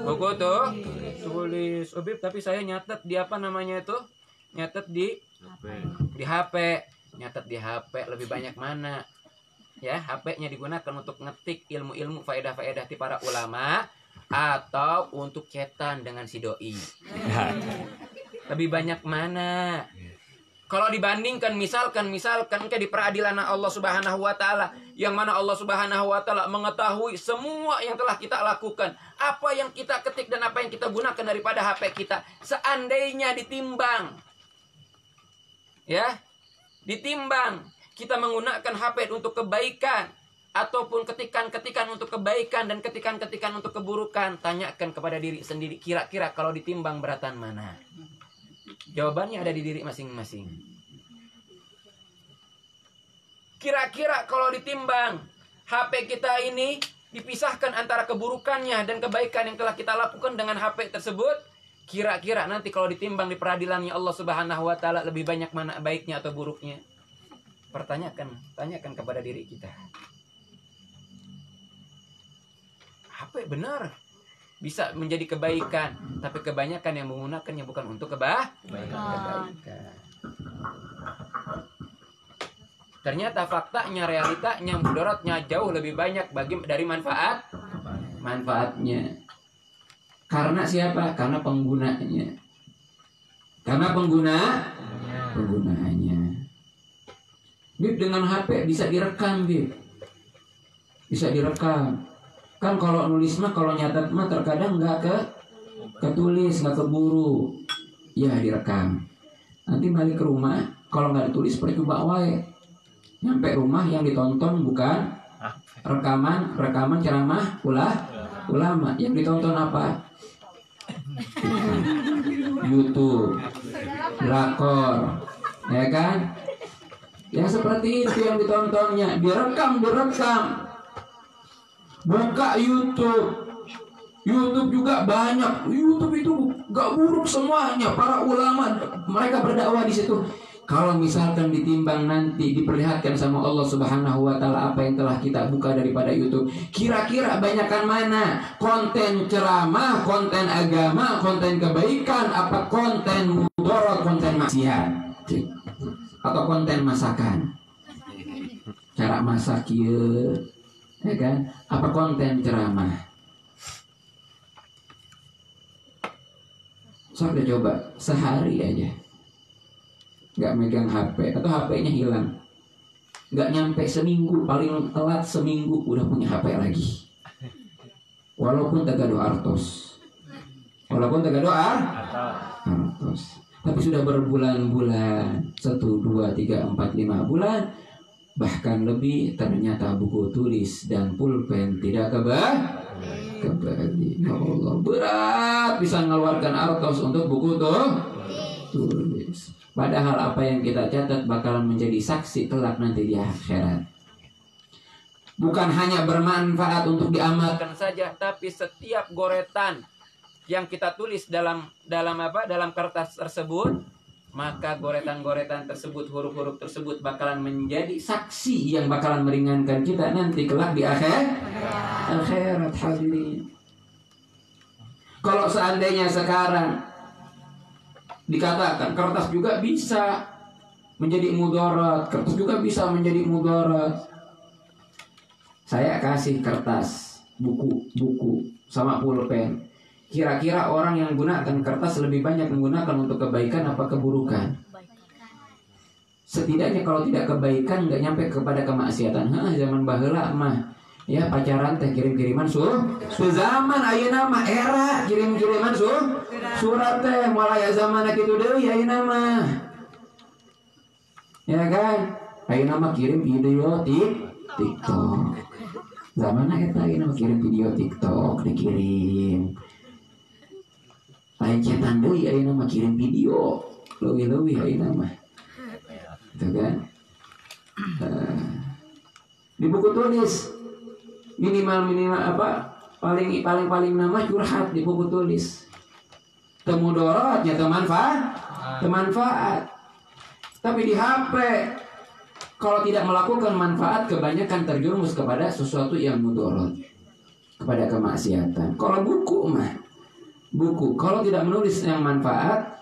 Buku tulis. Bib, tapi saya nyatet di apa namanya itu? Nyatet di HP. Nyatet di HP lebih banyak mana? Ya, HP-nya digunakan untuk ngetik ilmu-ilmu faedah-faedah di para ulama atau untuk chatan dengan si doi. Lebih banyak mana? Kalau dibandingkan misalkan ke di peradilan Allah Subhanahu wa taala, yang mana Allah Subhanahu wa taala mengetahui semua yang telah kita lakukan, apa yang kita ketik dan apa yang kita gunakan daripada HP kita, seandainya ditimbang. Ya. Ditimbang kita menggunakan HP untuk kebaikan ataupun ketikan-ketikan untuk kebaikan dan ketikan-ketikan untuk keburukan, tanyakan kepada diri sendiri, kira-kira kalau ditimbang beratan mana? Jawabannya ada di diri masing-masing. Kira-kira kalau ditimbang HP kita ini dipisahkan antara keburukannya dan kebaikan yang telah kita lakukan dengan HP tersebut, kira-kira nanti kalau ditimbang di peradilannya Allah Subhanahu wa taala lebih banyak mana baiknya atau buruknya? Tanyakan kepada diri kita. HP benar bisa menjadi kebaikan, tapi kebanyakan yang menggunakannya bukan untuk kebaikan. Ternyata faktanya, realitanya, mudaratnya jauh lebih banyak dari manfaatnya. Karena siapa? Karena penggunanya. Penggunaannya. Bib, dengan HP bisa direkam, Bib. Bisa direkam. Kan kalau nulis mah, kalau nyatet mah terkadang nggak ketulis, nggak keburu. Ya, direkam. Nanti balik ke rumah, kalau nggak ditulis percoba wae. Nyampe rumah yang ditonton bukan rekaman ceramah ulama. Yang ditonton apa? YouTube, drakor, ya kan? Ya seperti itu yang ditontonnya, direkam. Buka YouTube juga banyak. YouTube itu gak buruk semuanya. Para ulama mereka berdakwah di situ. Kalau misalkan ditimbang nanti diperlihatkan sama Allah Subhanahu wa taala apa yang telah kita buka daripada YouTube, kira-kira banyakan mana? Konten ceramah, konten agama, konten kebaikan, apa konten mudarat, konten maksiat? Atau konten masakan, cara masak ya kan? Apa konten ceramah? Saya udah coba sehari aja nggak megang HP atau HP-nya hilang, nggak nyampe seminggu, paling telat seminggu udah punya HP lagi. Walaupun tagado artos, tapi sudah berbulan-bulan, 1, 2, 3, 4, 5 bulan, bahkan lebih, ternyata buku tulis dan pulpen tidak kembali. Ya Allah, berat bisa mengeluarkan artos untuk buku tulis. Padahal apa yang kita catat bakalan menjadi saksi kelak nanti di akhirat. Bukan hanya bermanfaat untuk diamalkan saja, tapi setiap goretan yang kita tulis dalam kertas tersebut, maka goretan-goretan tersebut, huruf-huruf tersebut bakalan menjadi saksi yang bakalan meringankan kita nanti kelak di akhirat. Hadirin. Kalau seandainya sekarang dikatakan kertas juga bisa menjadi mudarat, kertas juga bisa menjadi mudarat. Saya kasih kertas, buku sama pulpen. Kira-kira orang yang gunakan kertas lebih banyak menggunakan untuk kebaikan apa keburukan? Setidaknya kalau tidak kebaikan nggak nyampe kepada kemaksiatan. Zaman baheula mah ya pacaran teh kirim-kiriman zaman ayeuna mah era kirim-kiriman surat teh mulai zaman kitu deui ayeuna mah. Ya kan? Ayeuna mah kirim video TikTok. Zamanna eta ayeuna mah kirim video TikTok dikirim. Lain cetan deui ayeuna mah kirim video Leuwih-leuwih ayeuna mah. Gitu kan? Di buku tulis minimal apa? Paling nama curhat di buku tulis. Temudorotnya temanfaat. Tapi di HP kalau tidak melakukan manfaat kebanyakan terjerumus kepada sesuatu yang mudorot, kepada kemaksiatan. Kalau buku kalau tidak menulis yang manfaat,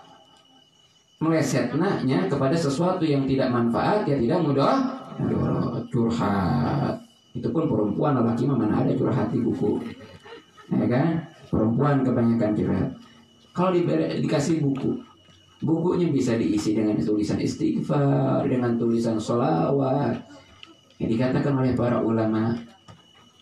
melesetnya kepada sesuatu yang tidak manfaat, ya tidak mudorot, curhat. Itu pun perempuan, lelaki mana ada curhat di buku, ya kan? Perempuan kebanyakan curhat. Kalau dikasih bukunya bisa diisi dengan tulisan istighfar, dengan tulisan sholawat yang dikatakan oleh para ulama,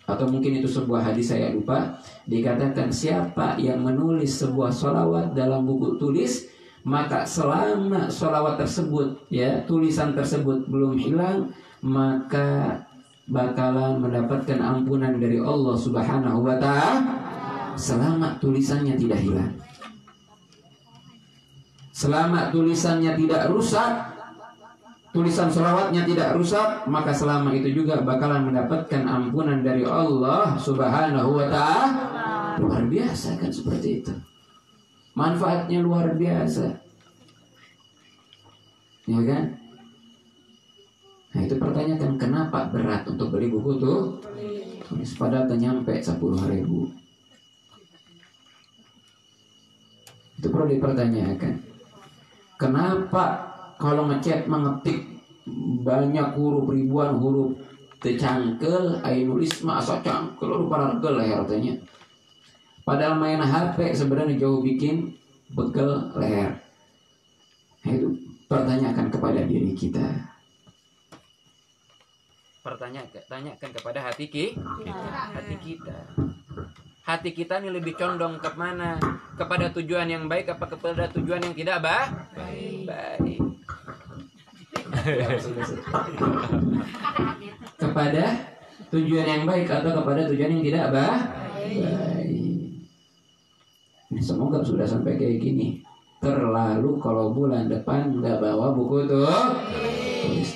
atau mungkin itu sebuah hadis saya lupa, dikatakan siapa yang menulis sebuah sholawat dalam buku tulis, maka selama sholawat tersebut, ya tulisan tersebut belum hilang, maka bakalan mendapatkan ampunan dari Allah Subhanahu wa ta'ala selama tulisannya tidak hilang. Selama tulisannya tidak rusak, tulisan sholawatnya tidak rusak, maka selama itu juga bakalan mendapatkan ampunan dari Allah Subhanahu wa ta'ala. Luar biasa kan seperti itu. Manfaatnya luar biasa. Ya kan? Nah itu pertanyaan, kenapa berat untuk beli buku tuh? Padahal nyampe 10.000. Itu perlu dipertanyakan. Kenapa kalau ngechat mengetik banyak huruf, ribuan huruf tecangkel, ayo nulis mah asa cangkel rupa regel leher tanya. Padahal main HP sebenarnya jauh bikin begel leher. Nah, itu pertanyakan kepada diri kita. Tanyakan kepada hati kita. Hati kita ini lebih condong ke mana? Kepada tujuan yang baik apa kepada tujuan yang tidak baik? Kepada tujuan yang baik atau kepada tujuan yang tidak baik? Semoga sudah sampai kayak gini. Terlalu kalau bulan depan nggak bawa buku tuh,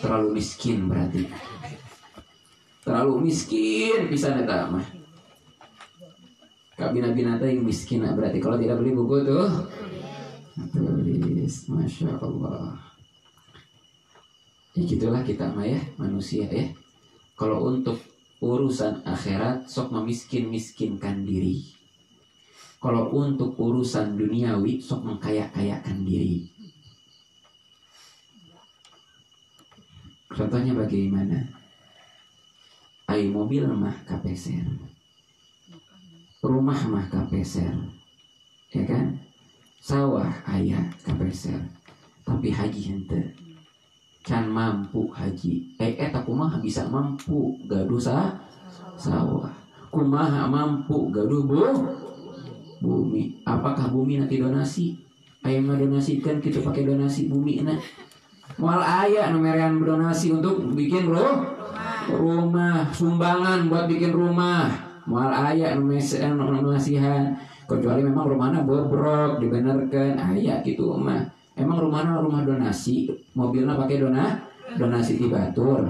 terlalu miskin berarti. Terlalu miskin bisa neta mah. Kak bina-binata yang miskin berarti kalau tidak beli buku tuh. Tulis, masya Allah. Ya gitulah kita mah ya, manusia ya. Kalau untuk urusan akhirat sok memiskin-miskinkan diri. Kalau untuk urusan duniawi sok mengkaya-kayakan diri. Contohnya bagaimana? Ai mobil mah kapeser, rumah mah kapeser, ya kan? Sawah ayah kapeser, tapi haji henteu can mampu haji. Eta kumaha bisa mampu gaduh sawah? Kumaha mampu gaduh bumi? Apakah bumi nanti donasi? Aya mah donasikan kita pakai donasi bumi na. Moal aya nu merean donasi untuk bikin rumah, sumbangan buat bikin rumah. Moal aya nu masihan, kecuali memang rumahna bobrok dibenerkeun aya gitu mah. Emang rumahna rumah donasi, mobilnya pakai donasi di batur.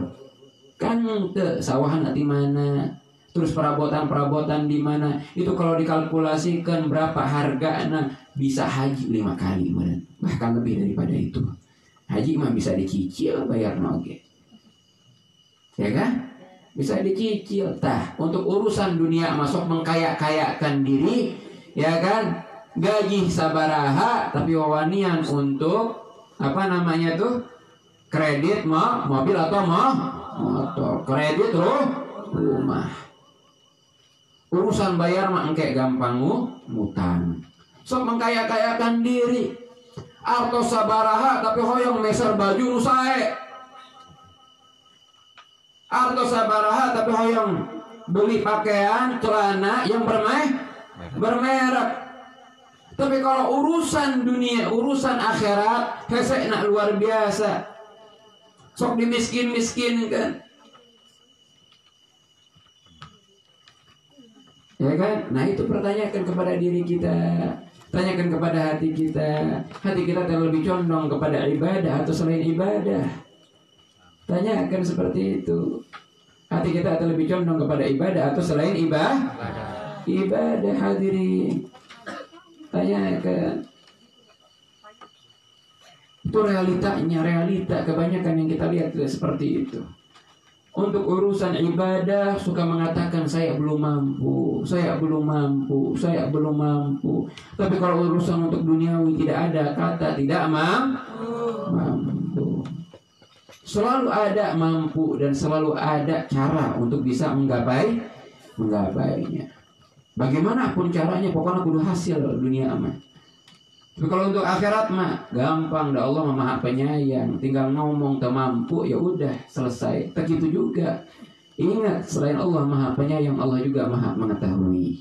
Kan teu sawahan di mana? Terus perabotan di mana? Itu kalau dikalkulasikan berapa hargana bisa haji 5 kali meureun. Bahkan lebih daripada itu. Haji mah bisa dicicil bayar oge. Ya kan? Bisa dicicil. Tah, untuk urusan dunia masuk mengkaya-kayakan diri, ya kan? Gaji sabaraha tapi wawanian untuk apa namanya tuh? Kredit mobil atau motor. Kredit rumah. Urusan bayar mah engke gampang ngutang. Sok mengkaya-kayakan diri. Arto sabaraha tapi hoyong meser baju nu sae. Arto sabaraha tapi hoyong beli pakaian celana yang bermerek. Tapi kalau urusan dunia, urusan akhirat, hese nak luar biasa. Sok dimiskin-miskinkan. Ya kan? Nah itu pertanyakan kepada diri kita. Tanyakan kepada hati kita terlebih condong kepada ibadah atau selain ibadah. Tanyakan seperti itu. Hati kita terlebih condong kepada ibadah atau selain ibadah hadirin. Tanyakan. Itu realita kebanyakan yang kita lihat tidak seperti itu. Untuk urusan ibadah suka mengatakan saya belum mampu. Tapi kalau urusan untuk duniawi tidak ada kata tidak mampu. Selalu ada mampu dan selalu ada cara untuk bisa menggapainya. Bagaimanapun caranya pokoknya kudu hasil dunia mah. Tapi kalau untuk akhirat mah gampang, dah Allah Maha Penyayang, tinggal ngomong mampu ya udah selesai. Begitu juga. Ingat selain Allah Maha Penyayang, Allah juga Maha mengetahui.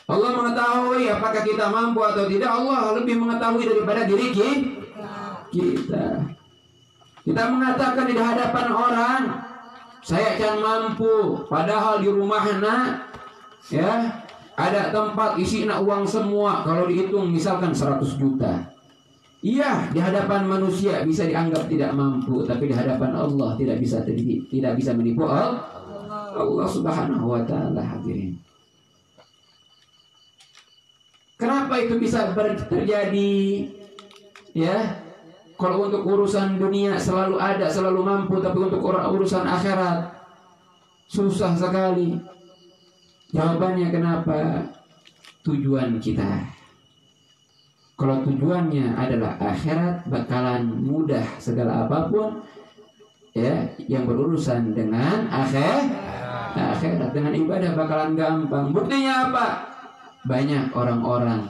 Allah mengetahui apakah kita mampu atau tidak. Allah lebih mengetahui daripada diri kita. Kita mengatakan di hadapan orang, saya can mampu, padahal di rumahna ya ada tempat isinya uang semua. Kalau dihitung misalkan 100 juta. Iya, di hadapan manusia bisa dianggap tidak mampu, tapi di hadapan Allah tidak bisa menipu Allah Subhanahu wa taala hadirin. Kenapa itu bisa terjadi? Ya. Kalau untuk urusan dunia selalu ada, selalu mampu, tapi untuk urusan akhirat susah sekali. Jawabannya kenapa? Tujuan kita. Kalau tujuannya adalah akhirat, bakalan mudah segala apapun ya yang berurusan dengan akhirat, dengan ibadah bakalan gampang. Buktinya apa? Banyak orang-orang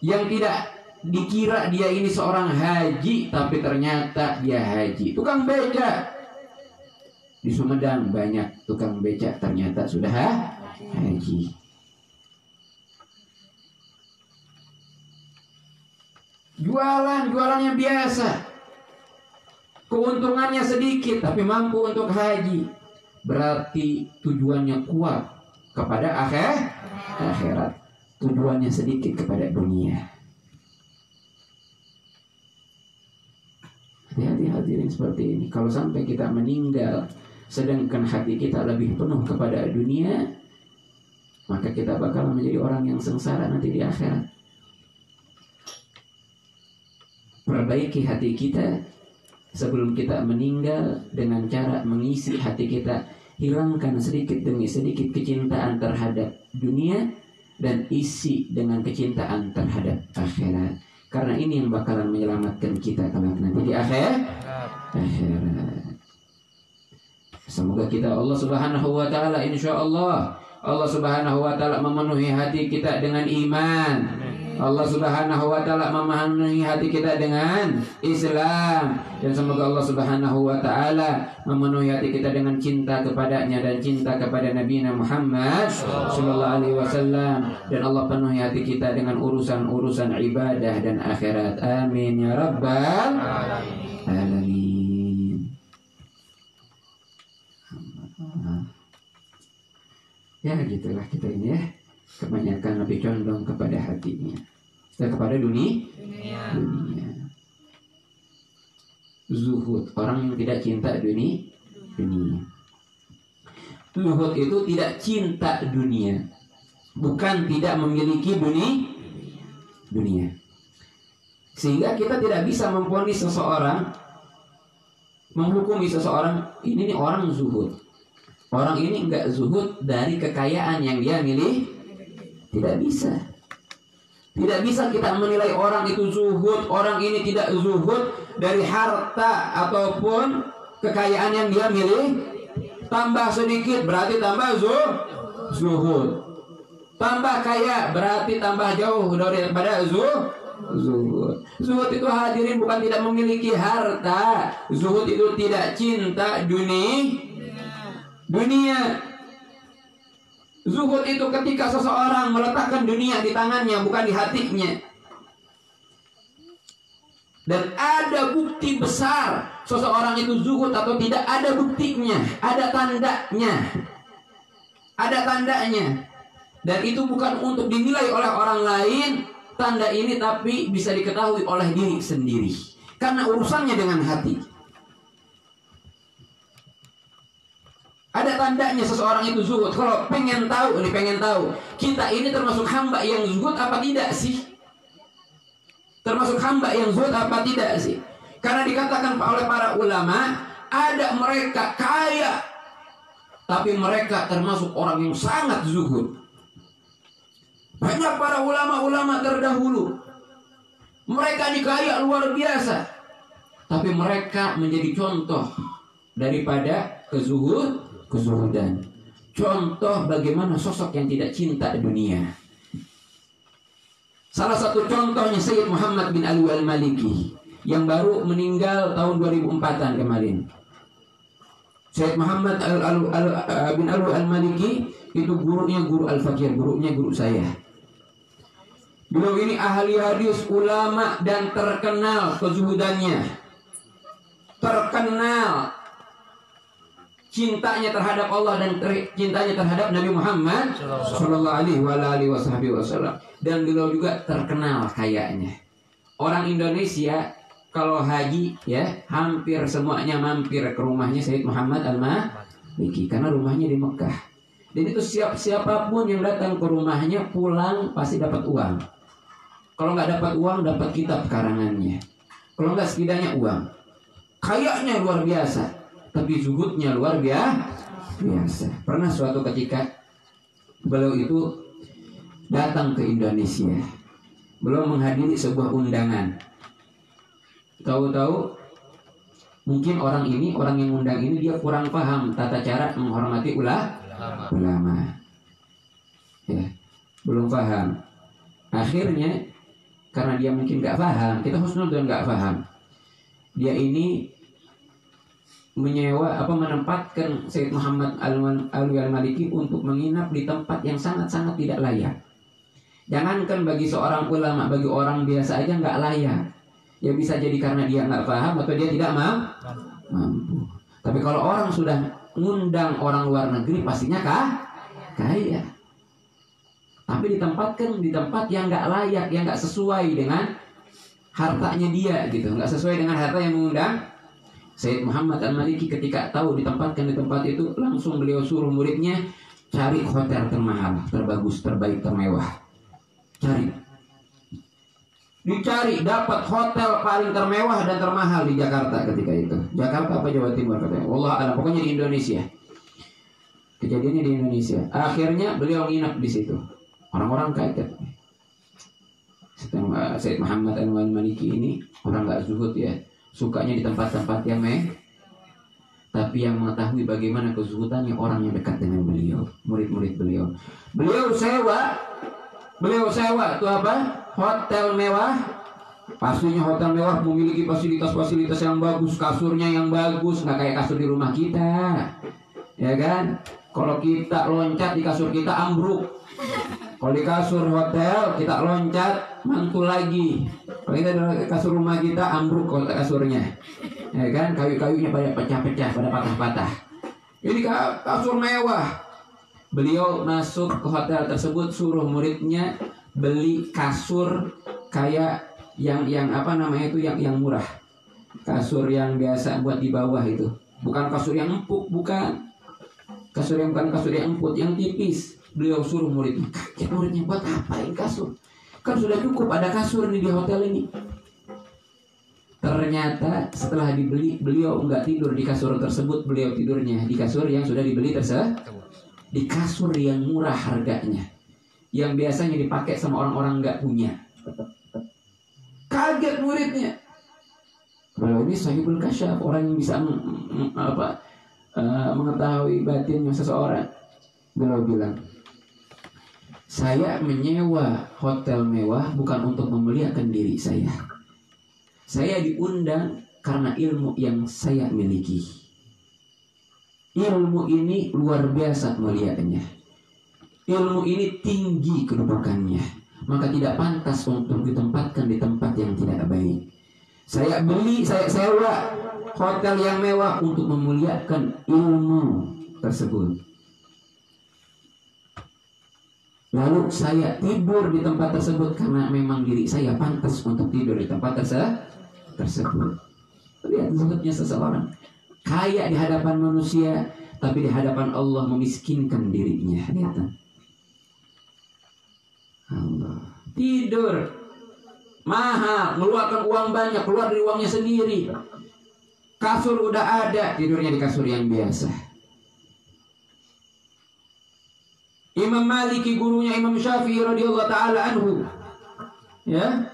yang tidak dikira dia ini seorang haji, tapi ternyata dia haji. Tukang beca di Sumedang banyak tukang beca ternyata sudah haji. Jualannya biasa, keuntungannya sedikit tapi mampu untuk haji. Berarti tujuannya kuat kepada akhirat, tujuannya sedikit kepada dunia. Hati-hati hadirin seperti ini. Kalau sampai kita meninggal sedangkan hati kita lebih penuh kepada dunia, maka kita bakal menjadi orang yang sengsara nanti di akhirat. Perbaiki hati kita sebelum kita meninggal dengan cara mengisi hati kita. Hilangkan sedikit demi sedikit kecintaan terhadap dunia dan isi dengan kecintaan terhadap akhirat. Karena ini yang bakalan menyelamatkan kita kelak nanti di akhirat. Semoga kita Allah Subhanahu wa taala insyaallah Allah Subhanahu wa taala memenuhi hati kita dengan iman. Allah Subhanahu wa taala memenuhi hati kita dengan Islam, dan semoga Allah Subhanahu wa taala memenuhi hati kita dengan cinta kepadanya dan cinta kepada Nabi Muhammad sallallahu alaihi wasallam, dan Allah penuhi hati kita dengan urusan-urusan ibadah dan akhirat. Amin ya rabbal alamin. Ya gitulah kita ini ya. Kebanyakan lebih condong kepada hatinya, kepada dunia. Zuhud, orang yang tidak cinta dunia. Zuhud itu tidak cinta dunia, bukan tidak memiliki dunia. Sehingga kita tidak bisa memvonis seseorang, menghukumi seseorang ini nih orang zuhud. Orang ini enggak zuhud dari kekayaan yang dia milih. Tidak bisa. Tidak bisa kita menilai orang itu zuhud, orang ini tidak zuhud dari harta ataupun kekayaan yang dia milih. Tambah sedikit berarti tambah zuhud. Tambah kaya berarti tambah jauh daripada zuhud. Zuhud itu hadirin bukan tidak memiliki harta. Zuhud itu tidak cinta dunia. Zuhud itu ketika seseorang meletakkan dunia di tangannya, bukan di hatinya. Dan ada bukti besar seseorang itu zuhud atau tidak, ada buktinya, ada tandanya. Dan itu bukan untuk dinilai oleh orang lain tanda ini, tapi bisa diketahui oleh diri sendiri. Karena urusannya dengan hati. Ada tandanya seseorang itu zuhud. Kalau pengen tahu kita ini termasuk hamba yang zuhud apa tidak sih? Termasuk hamba yang zuhud apa tidak sih? Karena dikatakan oleh para ulama, ada mereka kaya, tapi mereka termasuk orang yang sangat zuhud. Banyak para ulama-ulama terdahulu, mereka dikaya luar biasa, tapi mereka menjadi contoh daripada kezuhudan. Contoh bagaimana sosok yang tidak cinta dunia. Salah satu contohnya Sayyid Muhammad bin Ali al-Maliki yang baru meninggal tahun 2004-an kemarin. Sayyid Muhammad bin Ali al-Maliki itu gurunya guru Al-Fakir, gurunya guru saya. Beliau ini ahli hadis, ulama, dan terkenal kezuhudannya. Terkenal cintanya terhadap Allah dan cintanya terhadap Nabi Muhammad Sallallahu Alaihi Wasallam. Dan beliau juga terkenal kayaknya. Orang Indonesia kalau haji ya hampir semuanya mampir ke rumahnya Sayyid Muhammad al-Maliki karena rumahnya di Mekah. Dan itu siapapun yang datang ke rumahnya pulang pasti dapat uang. Kalau nggak dapat uang, dapat kitab karangannya. Kalau nggak setidaknya uang. Kayaknya luar biasa, tapi zuhudnya luar biasa. Pernah suatu ketika beliau itu datang ke Indonesia. Beliau menghadiri sebuah undangan. Tahu-tahu mungkin orang yang undang ini dia kurang paham tata cara menghormati ulama. Ya, belum paham. Akhirnya karena dia mungkin nggak paham, kita husnudzon nggak paham. Dia ini menempatkan Sayyid Muhammad al-Maliki untuk menginap di tempat yang sangat-sangat tidak layak. Jangankan bagi seorang ulama, bagi orang biasa aja nggak layak. Ya bisa jadi karena dia nggak paham atau dia tidak mampu. Tapi kalau orang sudah ngundang orang luar negeri pastinya kaya. Tapi ditempatkan di tempat yang nggak layak, yang nggak sesuai dengan hartanya dia gitu, nggak sesuai dengan harta yang mengundang. Sayyid Muhammad al-Maliki ketika tahu ditempatkan di tempat itu, langsung beliau suruh muridnya cari hotel termahal, terbagus, terbaik, termewah. Dicari, dapat hotel paling termewah dan termahal di Jakarta ketika itu. Jakarta apa Jawa Timur katanya? Wallah alam, pokoknya di Indonesia. Kejadiannya di Indonesia. Akhirnya beliau nginap di situ. Orang-orang kaget. Sayyid Muhammad al-Maliki ini orang nggak zuhud ya, sukanya di tempat-tempat yang tapi yang mengetahui bagaimana kezuhudannya orang yang dekat dengan beliau, murid-murid beliau. Beliau sewa itu apa? Hotel mewah. Pastinya hotel mewah memiliki fasilitas-fasilitas yang bagus, kasurnya yang bagus, nggak kayak kasur di rumah kita, ya kan? Kalau kita loncat di kasur kita ambruk. Kalau di kasur hotel kita loncat mantul lagi. Kalau kita di kasur rumah kita ambruk kasurnya, ya kan? Kayu-kayunya pada pecah-pecah, pada patah-patah. Ini kasur mewah. Beliau masuk ke hotel tersebut, suruh muridnya beli kasur kayak yang murah. Kasur yang biasa buat di bawah itu. Bukan kasur yang empuk, bukan. Kasur yang empuk, yang tipis. Beliau suruh muridnya, muridnya buat apain kasur? Kan sudah cukup ada kasur nih di hotel ini. Ternyata setelah dibeli, beliau enggak tidur di kasur tersebut, beliau tidurnya di kasur yang sudah dibeli tersebut. Di kasur yang murah harganya, yang biasanya dipakai sama orang-orang enggak punya. Kaget muridnya. Beliau ini sahibul kasyaf, orang yang bisa mengetahui batinnya seseorang. Beliau bilang, saya menyewa hotel mewah bukan untuk memuliakan diri saya. Saya diundang karena ilmu yang saya miliki. Ilmu ini luar biasa mulianya. Ilmu ini tinggi kedudukannya. Maka tidak pantas untuk ditempatkan di tempat yang tidak baik. Saya sewa hotel yang mewah untuk memuliakan ilmu tersebut. Lalu saya tidur di tempat tersebut karena memang diri saya pantas untuk tidur di tempat tersebut. Lihat zuhudnya seseorang. Kaya di hadapan manusia, tapi di hadapan Allah memiskinkan dirinya. Lihat. Allah. Tidur mahal, mengeluarkan uang banyak, keluar dari uangnya sendiri. Kasur udah ada, tidurnya di kasur yang biasa. Imam Maliki, gurunya Imam Syafi'i radhiyallahu taala anhu, ya,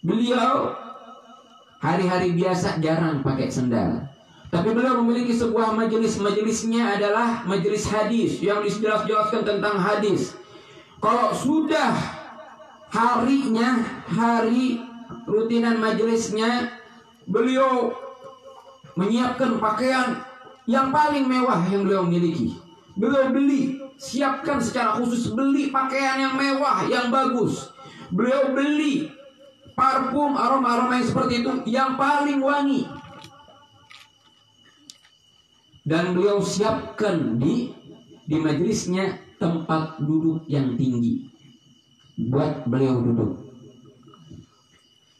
beliau hari-hari biasa jarang pakai sendal, tapi beliau memiliki sebuah majelisnya adalah majelis hadis yang dijelaskan tentang hadis. Kalau sudah harinya, hari rutinan majelisnya, beliau menyiapkan pakaian yang paling mewah yang beliau miliki. Beliau beli, siapkan secara khusus, beli pakaian yang mewah, yang bagus. Beliau beli parfum, aroma-aroma yang seperti itu, yang paling wangi. Dan beliau siapkan di majelisnya tempat duduk yang tinggi buat beliau duduk.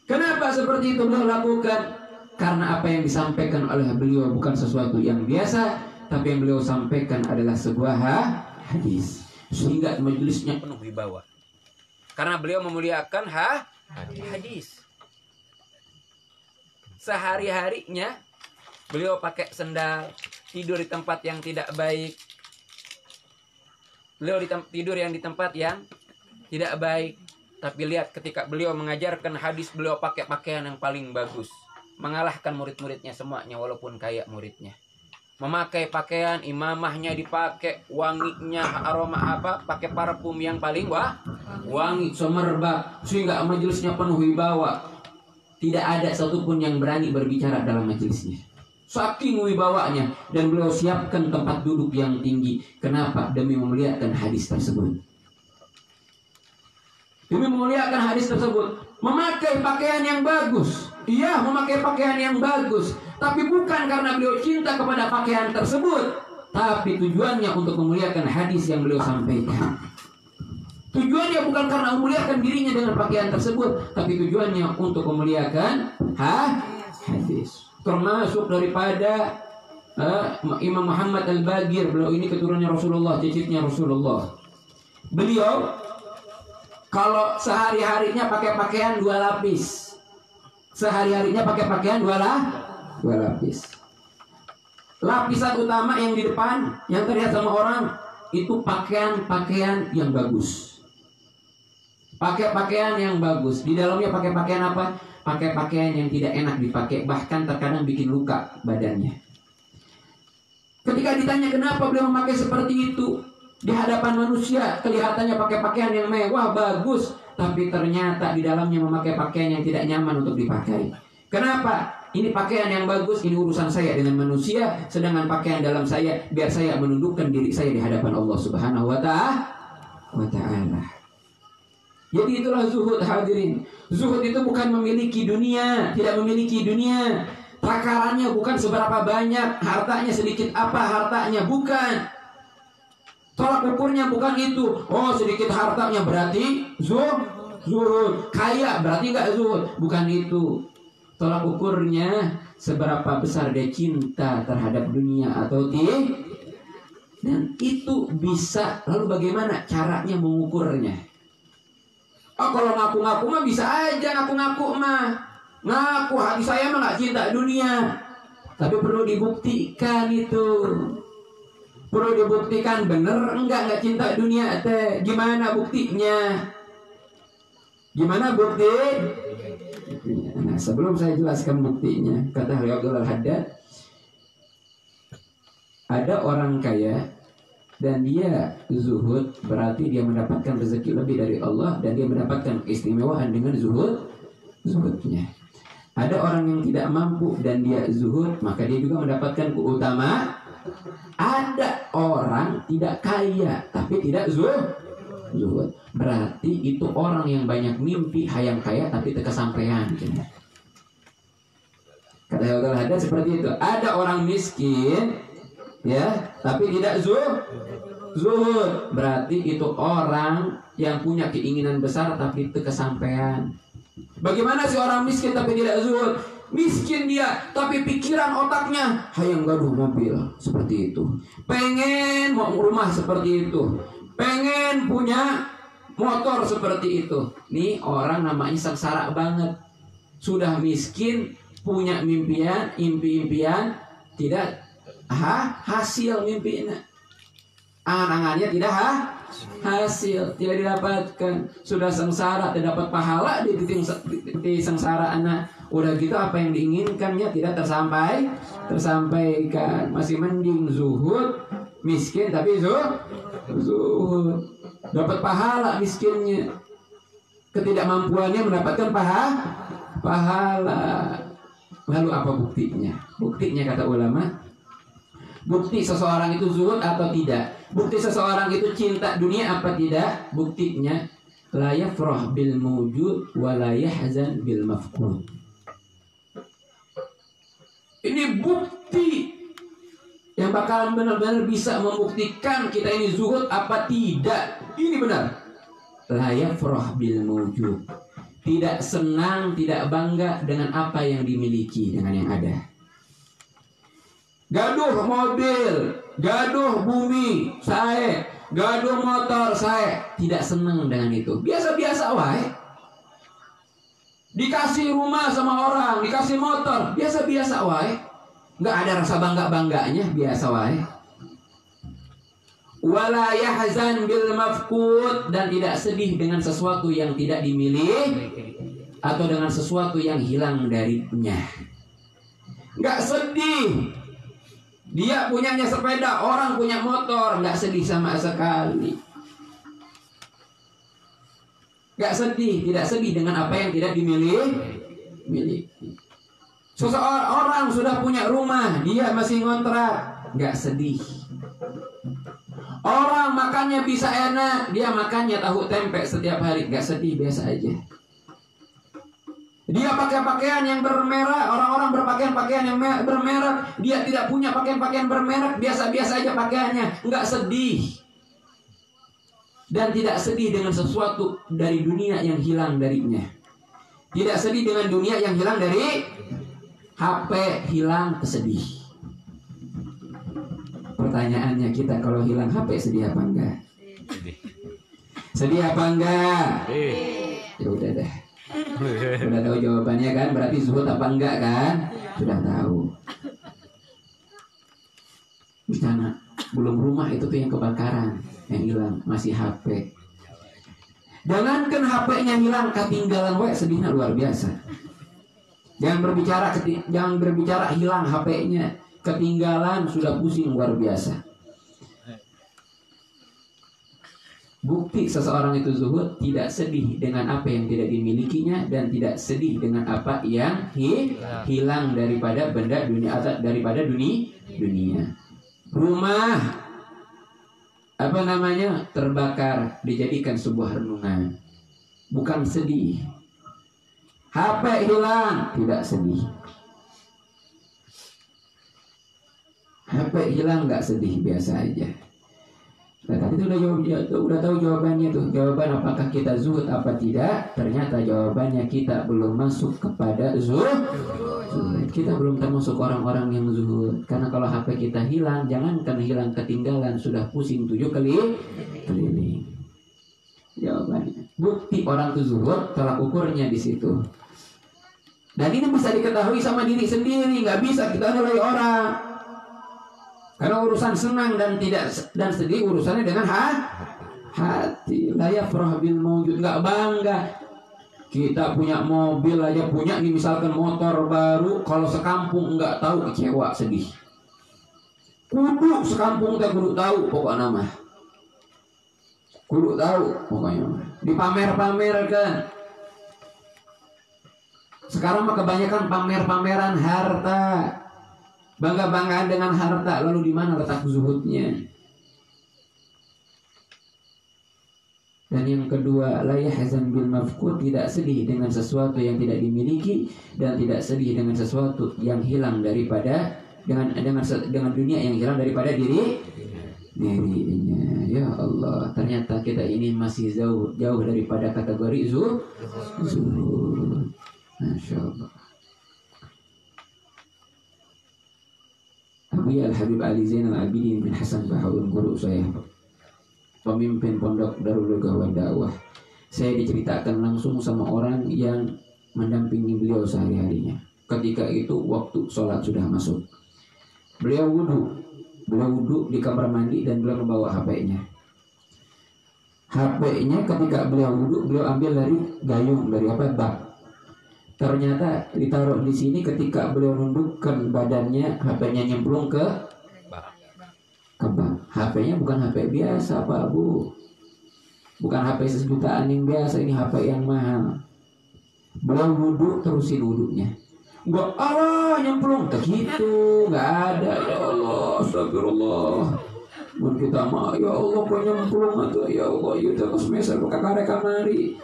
Kenapa seperti itu beliau lakukan? Karena apa yang disampaikan oleh beliau bukan sesuatu yang biasa, tapi yang beliau sampaikan adalah sebuah hadis, sehingga majelisnya penuh wibawa. Karena beliau memuliakan hadis. Sehari-harinya beliau pakai sendal, tidur di tempat yang tidak baik. Beliau tidur yang di tempat yang tidak baik. Tapi lihat ketika beliau mengajarkan hadis, beliau pakai pakaian yang paling bagus, mengalahkan murid-muridnya semuanya walaupun kaya muridnya. Memakai pakaian, imamahnya dipakai, wanginya aroma apa, pakai parfum yang paling wangi, semerbak, sehingga majelisnya penuh wibawa. Tidak ada satupun yang berani berbicara dalam majelisnya, saking wibawanya. Dan beliau siapkan tempat duduk yang tinggi. Kenapa? Demi memuliakan hadis tersebut. Demi memuliakan hadis tersebut. Memakai pakaian yang bagus. Iya, memakai pakaian yang bagus, tapi bukan karena beliau cinta kepada pakaian tersebut, tapi tujuannya untuk memuliakan hadis yang beliau sampaikan. Tujuannya bukan karena memuliakan dirinya dengan pakaian tersebut, tapi tujuannya untuk memuliakan hadis. Termasuk daripada Imam Muhammad Al-Bagir. Beliau ini keturunannya Rasulullah, cicitnya Rasulullah. Beliau kalau sehari-harinya pakai pakaian 2 lapis. Sehari-harinya pakai pakaian 2 lapis. Lapisan utama yang di depan, yang terlihat sama orang, itu pakaian-pakaian yang bagus. Pakai pakaian yang bagus. Di dalamnya pakai pakaian apa? Pakai pakaian yang tidak enak dipakai, bahkan terkadang bikin luka badannya. Ketika ditanya kenapa beliau memakai seperti itu, di hadapan manusia kelihatannya pakai pakaian yang mewah, bagus, tapi ternyata di dalamnya memakai pakaian yang tidak nyaman untuk dipakai. Kenapa? Ini pakaian yang bagus, ini urusan saya dengan manusia, sedangkan pakaian dalam saya biar saya menundukkan diri saya di hadapan Allah Subhanahu wa ta'ala. Jadi itulah zuhud, hadirin. Zuhud itu bukan memiliki dunia, tidak memiliki dunia. Takarannya bukan seberapa banyak, hartanya sedikit apa hartanya, bukan. Tolak ukurnya bukan itu. Oh, sedikit hartanya berarti zuhud. Kaya berarti nggak zuhud. Bukan itu. Tolak ukurnya seberapa besar dia cinta terhadap dunia atau tidak. Dan itu bisa. Lalu bagaimana caranya mengukurnya? Oh, kalau ngaku-ngaku mah bisa aja ngaku-ngaku mah. Ngaku hati saya mah nggak cinta dunia. Tapi perlu dibuktikan itu. Perlu dibuktikan bener enggak cinta dunia teh. Gimana buktinya? Gimana bukti? Nah, sebelum saya jelaskan buktinya, kata Abdul Haddad, ada orang kaya dan dia zuhud, berarti dia mendapatkan rezeki lebih dari Allah dan dia mendapatkan keistimewaan dengan zuhudnya. Ada orang yang tidak mampu dan dia zuhud, maka dia juga mendapatkan keutamaan. Ada orang tidak kaya tapi tidak zuhud, berarti itu orang yang banyak mimpi hayang kaya tapi kesampaian. Kata Abdul Haddad seperti itu. Ada orang miskin, ya, tapi tidak zuhud berarti itu orang yang punya keinginan besar tapi itu kesampaian. Bagaimana sih orang miskin tapi tidak zuhud? Miskin dia tapi pikiran otaknya hayang gaduh mobil seperti itu, pengen mau rumah seperti itu, pengen punya motor seperti itu. Nih orang namanya sengsara banget. Sudah miskin, punya impian, tidak hasil mimpinya. Angan-angannya tidak hasil, tidak didapatkan. Sudah sengsara, tidak dapat pahala di sengsara anak. Udah gitu apa yang diinginkannya tidak tersampaikan. Masih mending zuhud, miskin tapi zuhud. Dapat pahala miskinnya. Ketidakmampuannya mendapatkan pahala. Lalu apa buktinya? Buktinya kata ulama, bukti seseorang itu zuhud atau tidak, bukti seseorang itu cinta dunia apa tidak, buktinya la yafrah bil mawjud wa la yahzan bil mafqud. Ini bukti yang bakalan benar-benar bisa membuktikan kita ini zuhud apa tidak. Ini benar. La yafrah bil mawjud, tidak senang, tidak bangga dengan apa yang dimiliki, dengan yang ada. Gaduh mobil, gaduh bumi, saya, gaduh motor, saya tidak senang dengan itu. Biasa-biasa wae. Dikasih rumah sama orang, dikasih motor, biasa-biasa wae. Nggak ada rasa bangga-bangganya, biasa wae. Wala yahzan bil mafqud, dan tidak sedih dengan sesuatu yang tidak dimiliki atau dengan sesuatu yang hilang darinya. Nggak sedih. Dia punyanya sepeda, orang punya motor, nggak sedih sama sekali. Nggak sedih, tidak sedih dengan apa yang tidak dimiliki. Seseorang sudah punya rumah, dia masih ngontrak, nggak sedih. Orang makannya bisa enak, dia makannya tahu tempe setiap hari, nggak sedih, biasa aja. Dia pakai pakaian yang bermerek, orang-orang berpakaian yang bermerek, dia tidak punya pakaian bermerek, biasa-biasa aja pakaiannya, nggak sedih. Dan tidak sedih dengan sesuatu dari dunia yang hilang darinya. Tidak sedih dengan dunia yang hilang dari HP hilang, kesedih. Pertanyaannya, kita kalau hilang HP sedih apa enggak? Sedih apa enggak? Ya udah deh. Sudah tahu jawabannya kan? Berarti zuhud apa enggak kan? Sudah tahu. Misalnya belum rumah itu tuh yang kebakaran, yang hilang masih HP. Jangankan HP-nya hilang, ketinggalan wae sedihnya luar biasa. Jangan berbicara hilang HP-nya, ketinggalan sudah pusing luar biasa. Bukti seseorang itu zuhud tidak sedih dengan apa yang tidak dimilikinya dan tidak sedih dengan apa yang hilang daripada benda dunia atau daripada dunia. Rumah terbakar dijadikan sebuah renungan, bukan sedih. HP hilang tidak sedih. HP hilang nggak sedih, biasa aja. Nah, tadi itu udah tahu jawabannya tuh. Jawaban apakah kita zuhud apa tidak? Ternyata jawabannya kita belum masuk kepada zuhud. Kita belum termasuk orang-orang yang zuhud. Karena kalau HP kita hilang, jangankan hilang, ketinggalan, sudah pusing 7 keliling. Jawabannya. Bukti orang itu zuhud, tolak ukurnya di situ. Dan ini bisa diketahui sama diri sendiri, nggak bisa kita nilai orang. Karena urusan senang dan sedih urusannya dengan hati. La yafrah bil mawjud, nggak bangga. Kita punya mobil aja punya nih, misalkan motor baru, kalau sekampung nggak tahu, kecewa, sedih. Kudu sekampung teh kudu tahu pokoknya mah. Kudu tahu pokoknya mah. Dipamer-pamerkan. Sekarang mah kebanyakan pamer-pameran harta. Bangga-banggaan dengan harta, lalu di mana letak zuhudnya? Dan yang kedua, la yahzan bil mafqud, tidak sedih dengan sesuatu yang tidak dimiliki dan tidak sedih dengan sesuatu yang hilang daripada dengan dunia yang hilang daripada dirinya. Ya Allah, ternyata kita ini masih jauh daripada kategori zuhud. Masya Allah. Abu Al-Habib Ali Zainal Abidin bin Hasan Bahaun, guru saya, pemimpin pondok Darul Gawai Dakwah. Saya diceritakan langsung sama orang yang mendampingi beliau sehari-harinya. Ketika itu waktu sholat sudah masuk. Beliau wudhu di kamar mandi dan beliau membawa HP-nya. HP-nya ketika beliau wudhu, beliau ambil dari gayung, dari bak. Ternyata ditaruh di sini ketika beliau nundukkan badannya, HP-nya nyemplung ke bak. HP-nya bukan HP biasa, Pak Bu. Bukan HP sejutaan yang biasa, ini HP yang mahal. Beliau wudhu, terusin wudhunya. Enggak, Allah nyemplung, begitu, nggak ada. Ya Allah, astagfirullah. Mun kita mah, ya Allah kok nyemplung atau ya Allah, ya terus meser ke kamari.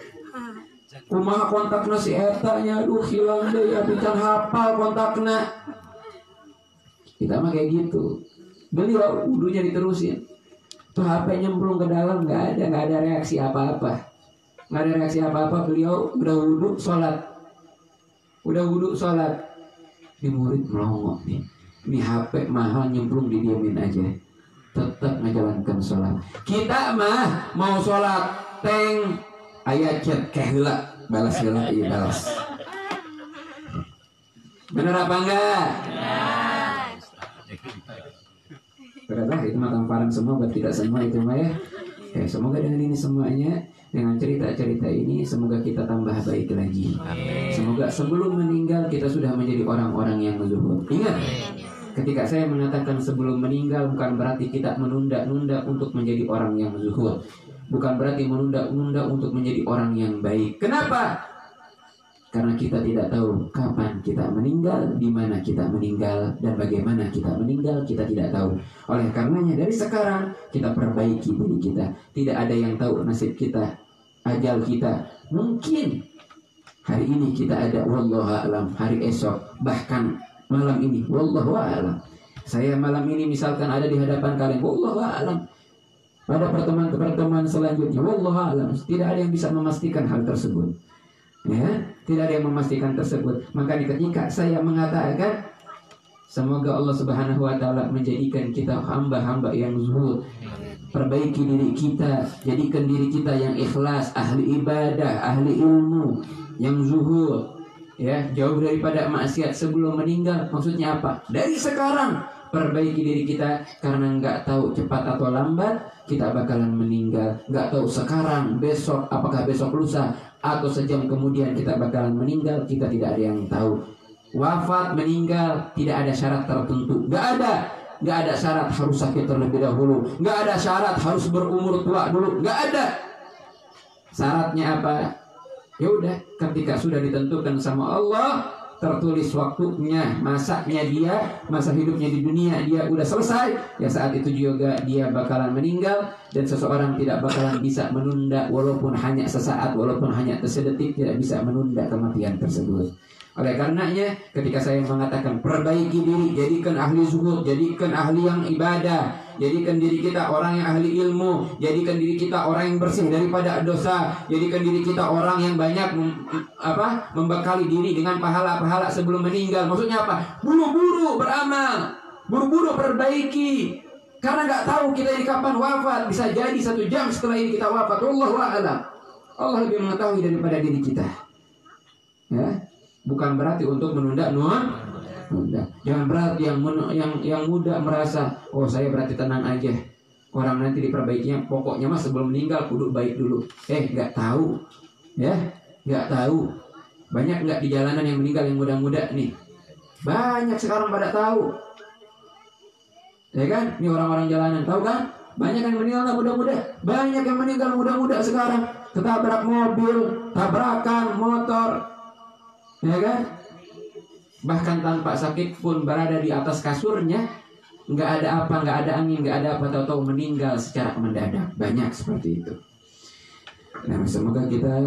Kumaha kontakna si etanya, aduh hilang deh, ya bican hafal kontakna. Kita mah kayak gitu. Beliau wudhunya diterusin. Tuh HP nyemplung ke dalam, nggak ada reaksi apa-apa. Nggak ada reaksi apa-apa, beliau udah wudhu sholat. Di murid melongok nih. Ini HP mahal nyemplung didiamin aja. Tetap menjalankan sholat. Kita mah mau sholat teng ayat chat kehela balas heula ieu balas. Bener apa enggak? Benar. Itu mah tamparan semua buat kita semua itu mah ya. Semoga dengan ini semuanya, dengan cerita-cerita ini, semoga kita tambah baik lagi. Semoga sebelum meninggal kita sudah menjadi orang-orang yang zuhud. Ingat, ketika saya mengatakan sebelum meninggal bukan berarti kita menunda-nunda untuk menjadi orang yang zuhud. Bukan berarti menunda-nunda untuk menjadi orang yang baik. Kenapa? Karena kita tidak tahu kapan kita meninggal, di mana kita meninggal, dan bagaimana kita meninggal, kita tidak tahu. Oleh karenanya dari sekarang kita perbaiki diri kita. Tidak ada yang tahu nasib kita, ajal kita. Mungkin hari ini kita ada wallahu a'lam, hari esok, bahkan malam ini wallahu a'lam. Saya malam ini misalkan ada di hadapan kalian, wallahu a'lam. Pada pertemuan selanjutnya, wallahu a'lam. Tidak ada yang bisa memastikan hal tersebut. Ya, tidak ada yang memastikan tersebut. Maka ketika saya mengatakan semoga Allah Subhanahu wa taala menjadikan kita hamba-hamba yang zuhud. Perbaiki diri kita, jadikan diri kita yang ikhlas, ahli ibadah, ahli ilmu, yang zuhud. Ya, jauh daripada maksiat sebelum meninggal. Maksudnya apa? Dari sekarang perbaiki diri kita, karena nggak tahu cepat atau lambat kita bakalan meninggal. Nggak tahu sekarang, besok, apakah besok lusa atau sejam kemudian kita bakalan meninggal, kita tidak ada yang tahu. Wafat, meninggal, tidak ada syarat tertentu. Nggak ada syarat harus sakit terlebih dahulu. Nggak ada syarat harus berumur tua dulu. Nggak ada. Syaratnya apa? Ya udah, ketika sudah ditentukan sama Allah, tertulis waktunya, masanya dia, masa hidupnya di dunia dia udah selesai, ya saat itu juga dia bakalan meninggal. Dan seseorang tidak bakalan bisa menunda, walaupun hanya sesaat, walaupun hanya sedetik, tidak bisa menunda kematian tersebut. Oleh karenanya ketika saya mengatakan perbaiki diri, jadikan ahli zuhud, jadikan ahli yang ibadah, jadikan diri kita orang yang ahli ilmu, jadikan diri kita orang yang bersih daripada dosa, jadikan diri kita orang yang banyak membekali diri dengan pahala-pahala sebelum meninggal. Maksudnya apa? Buru-buru beramal, buru-buru perbaiki, karena nggak tahu kita ini kapan wafat. Bisa jadi 1 jam setelah ini kita wafat. Wallahu a'lam. Allah lebih mengetahui daripada diri kita. Ya, bukan berarti untuk menunda. Jangan berarti yang muda merasa, oh saya berarti tenang aja, orang nanti diperbaikinya, pokoknya mas sebelum meninggal kudu baik dulu. Nggak tahu, ya, nggak tahu. Banyak nggak di jalanan yang meninggal yang muda-muda nih? Banyak sekarang pada tahu, ya kan? Ini orang-orang jalanan tahu kan? Banyak yang meninggal muda-muda, banyak yang meninggal muda-muda sekarang. Ketabrak mobil, tabrakan motor, ya kan? Bahkan tanpa sakit pun berada di atas kasurnya, nggak ada apa, nggak ada angin, nggak ada apa, tahu-tahu meninggal secara mendadak. Banyak seperti itu. Nah, semoga kita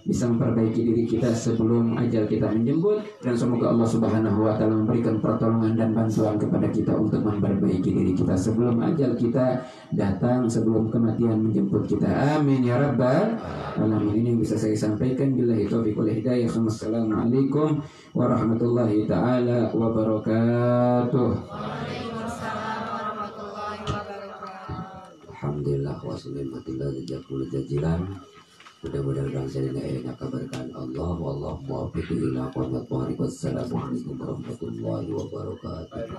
bisa memperbaiki diri kita sebelum ajal kita menjemput, dan semoga Allah Subhanahu wa taala memberikan pertolongan dan bantuan kepada kita untuk memperbaiki diri kita sebelum ajal kita datang, sebelum kematian menjemput kita. Amin ya rabbal alamin. Ini yang bisa saya sampaikan. Billahi taufiq wal hidayah. Wassalamualaikum warahmatullahi taala wabarakatuh. Alhamdulillah wa salamatillah jazakumul jazilan. Mudah-mudahan bangsa ini enak kabarkan Allah. Wallahu muwaffiq ila aqwamit thoriq. Wassalamualaikum warahmatullahi wabarakatuh.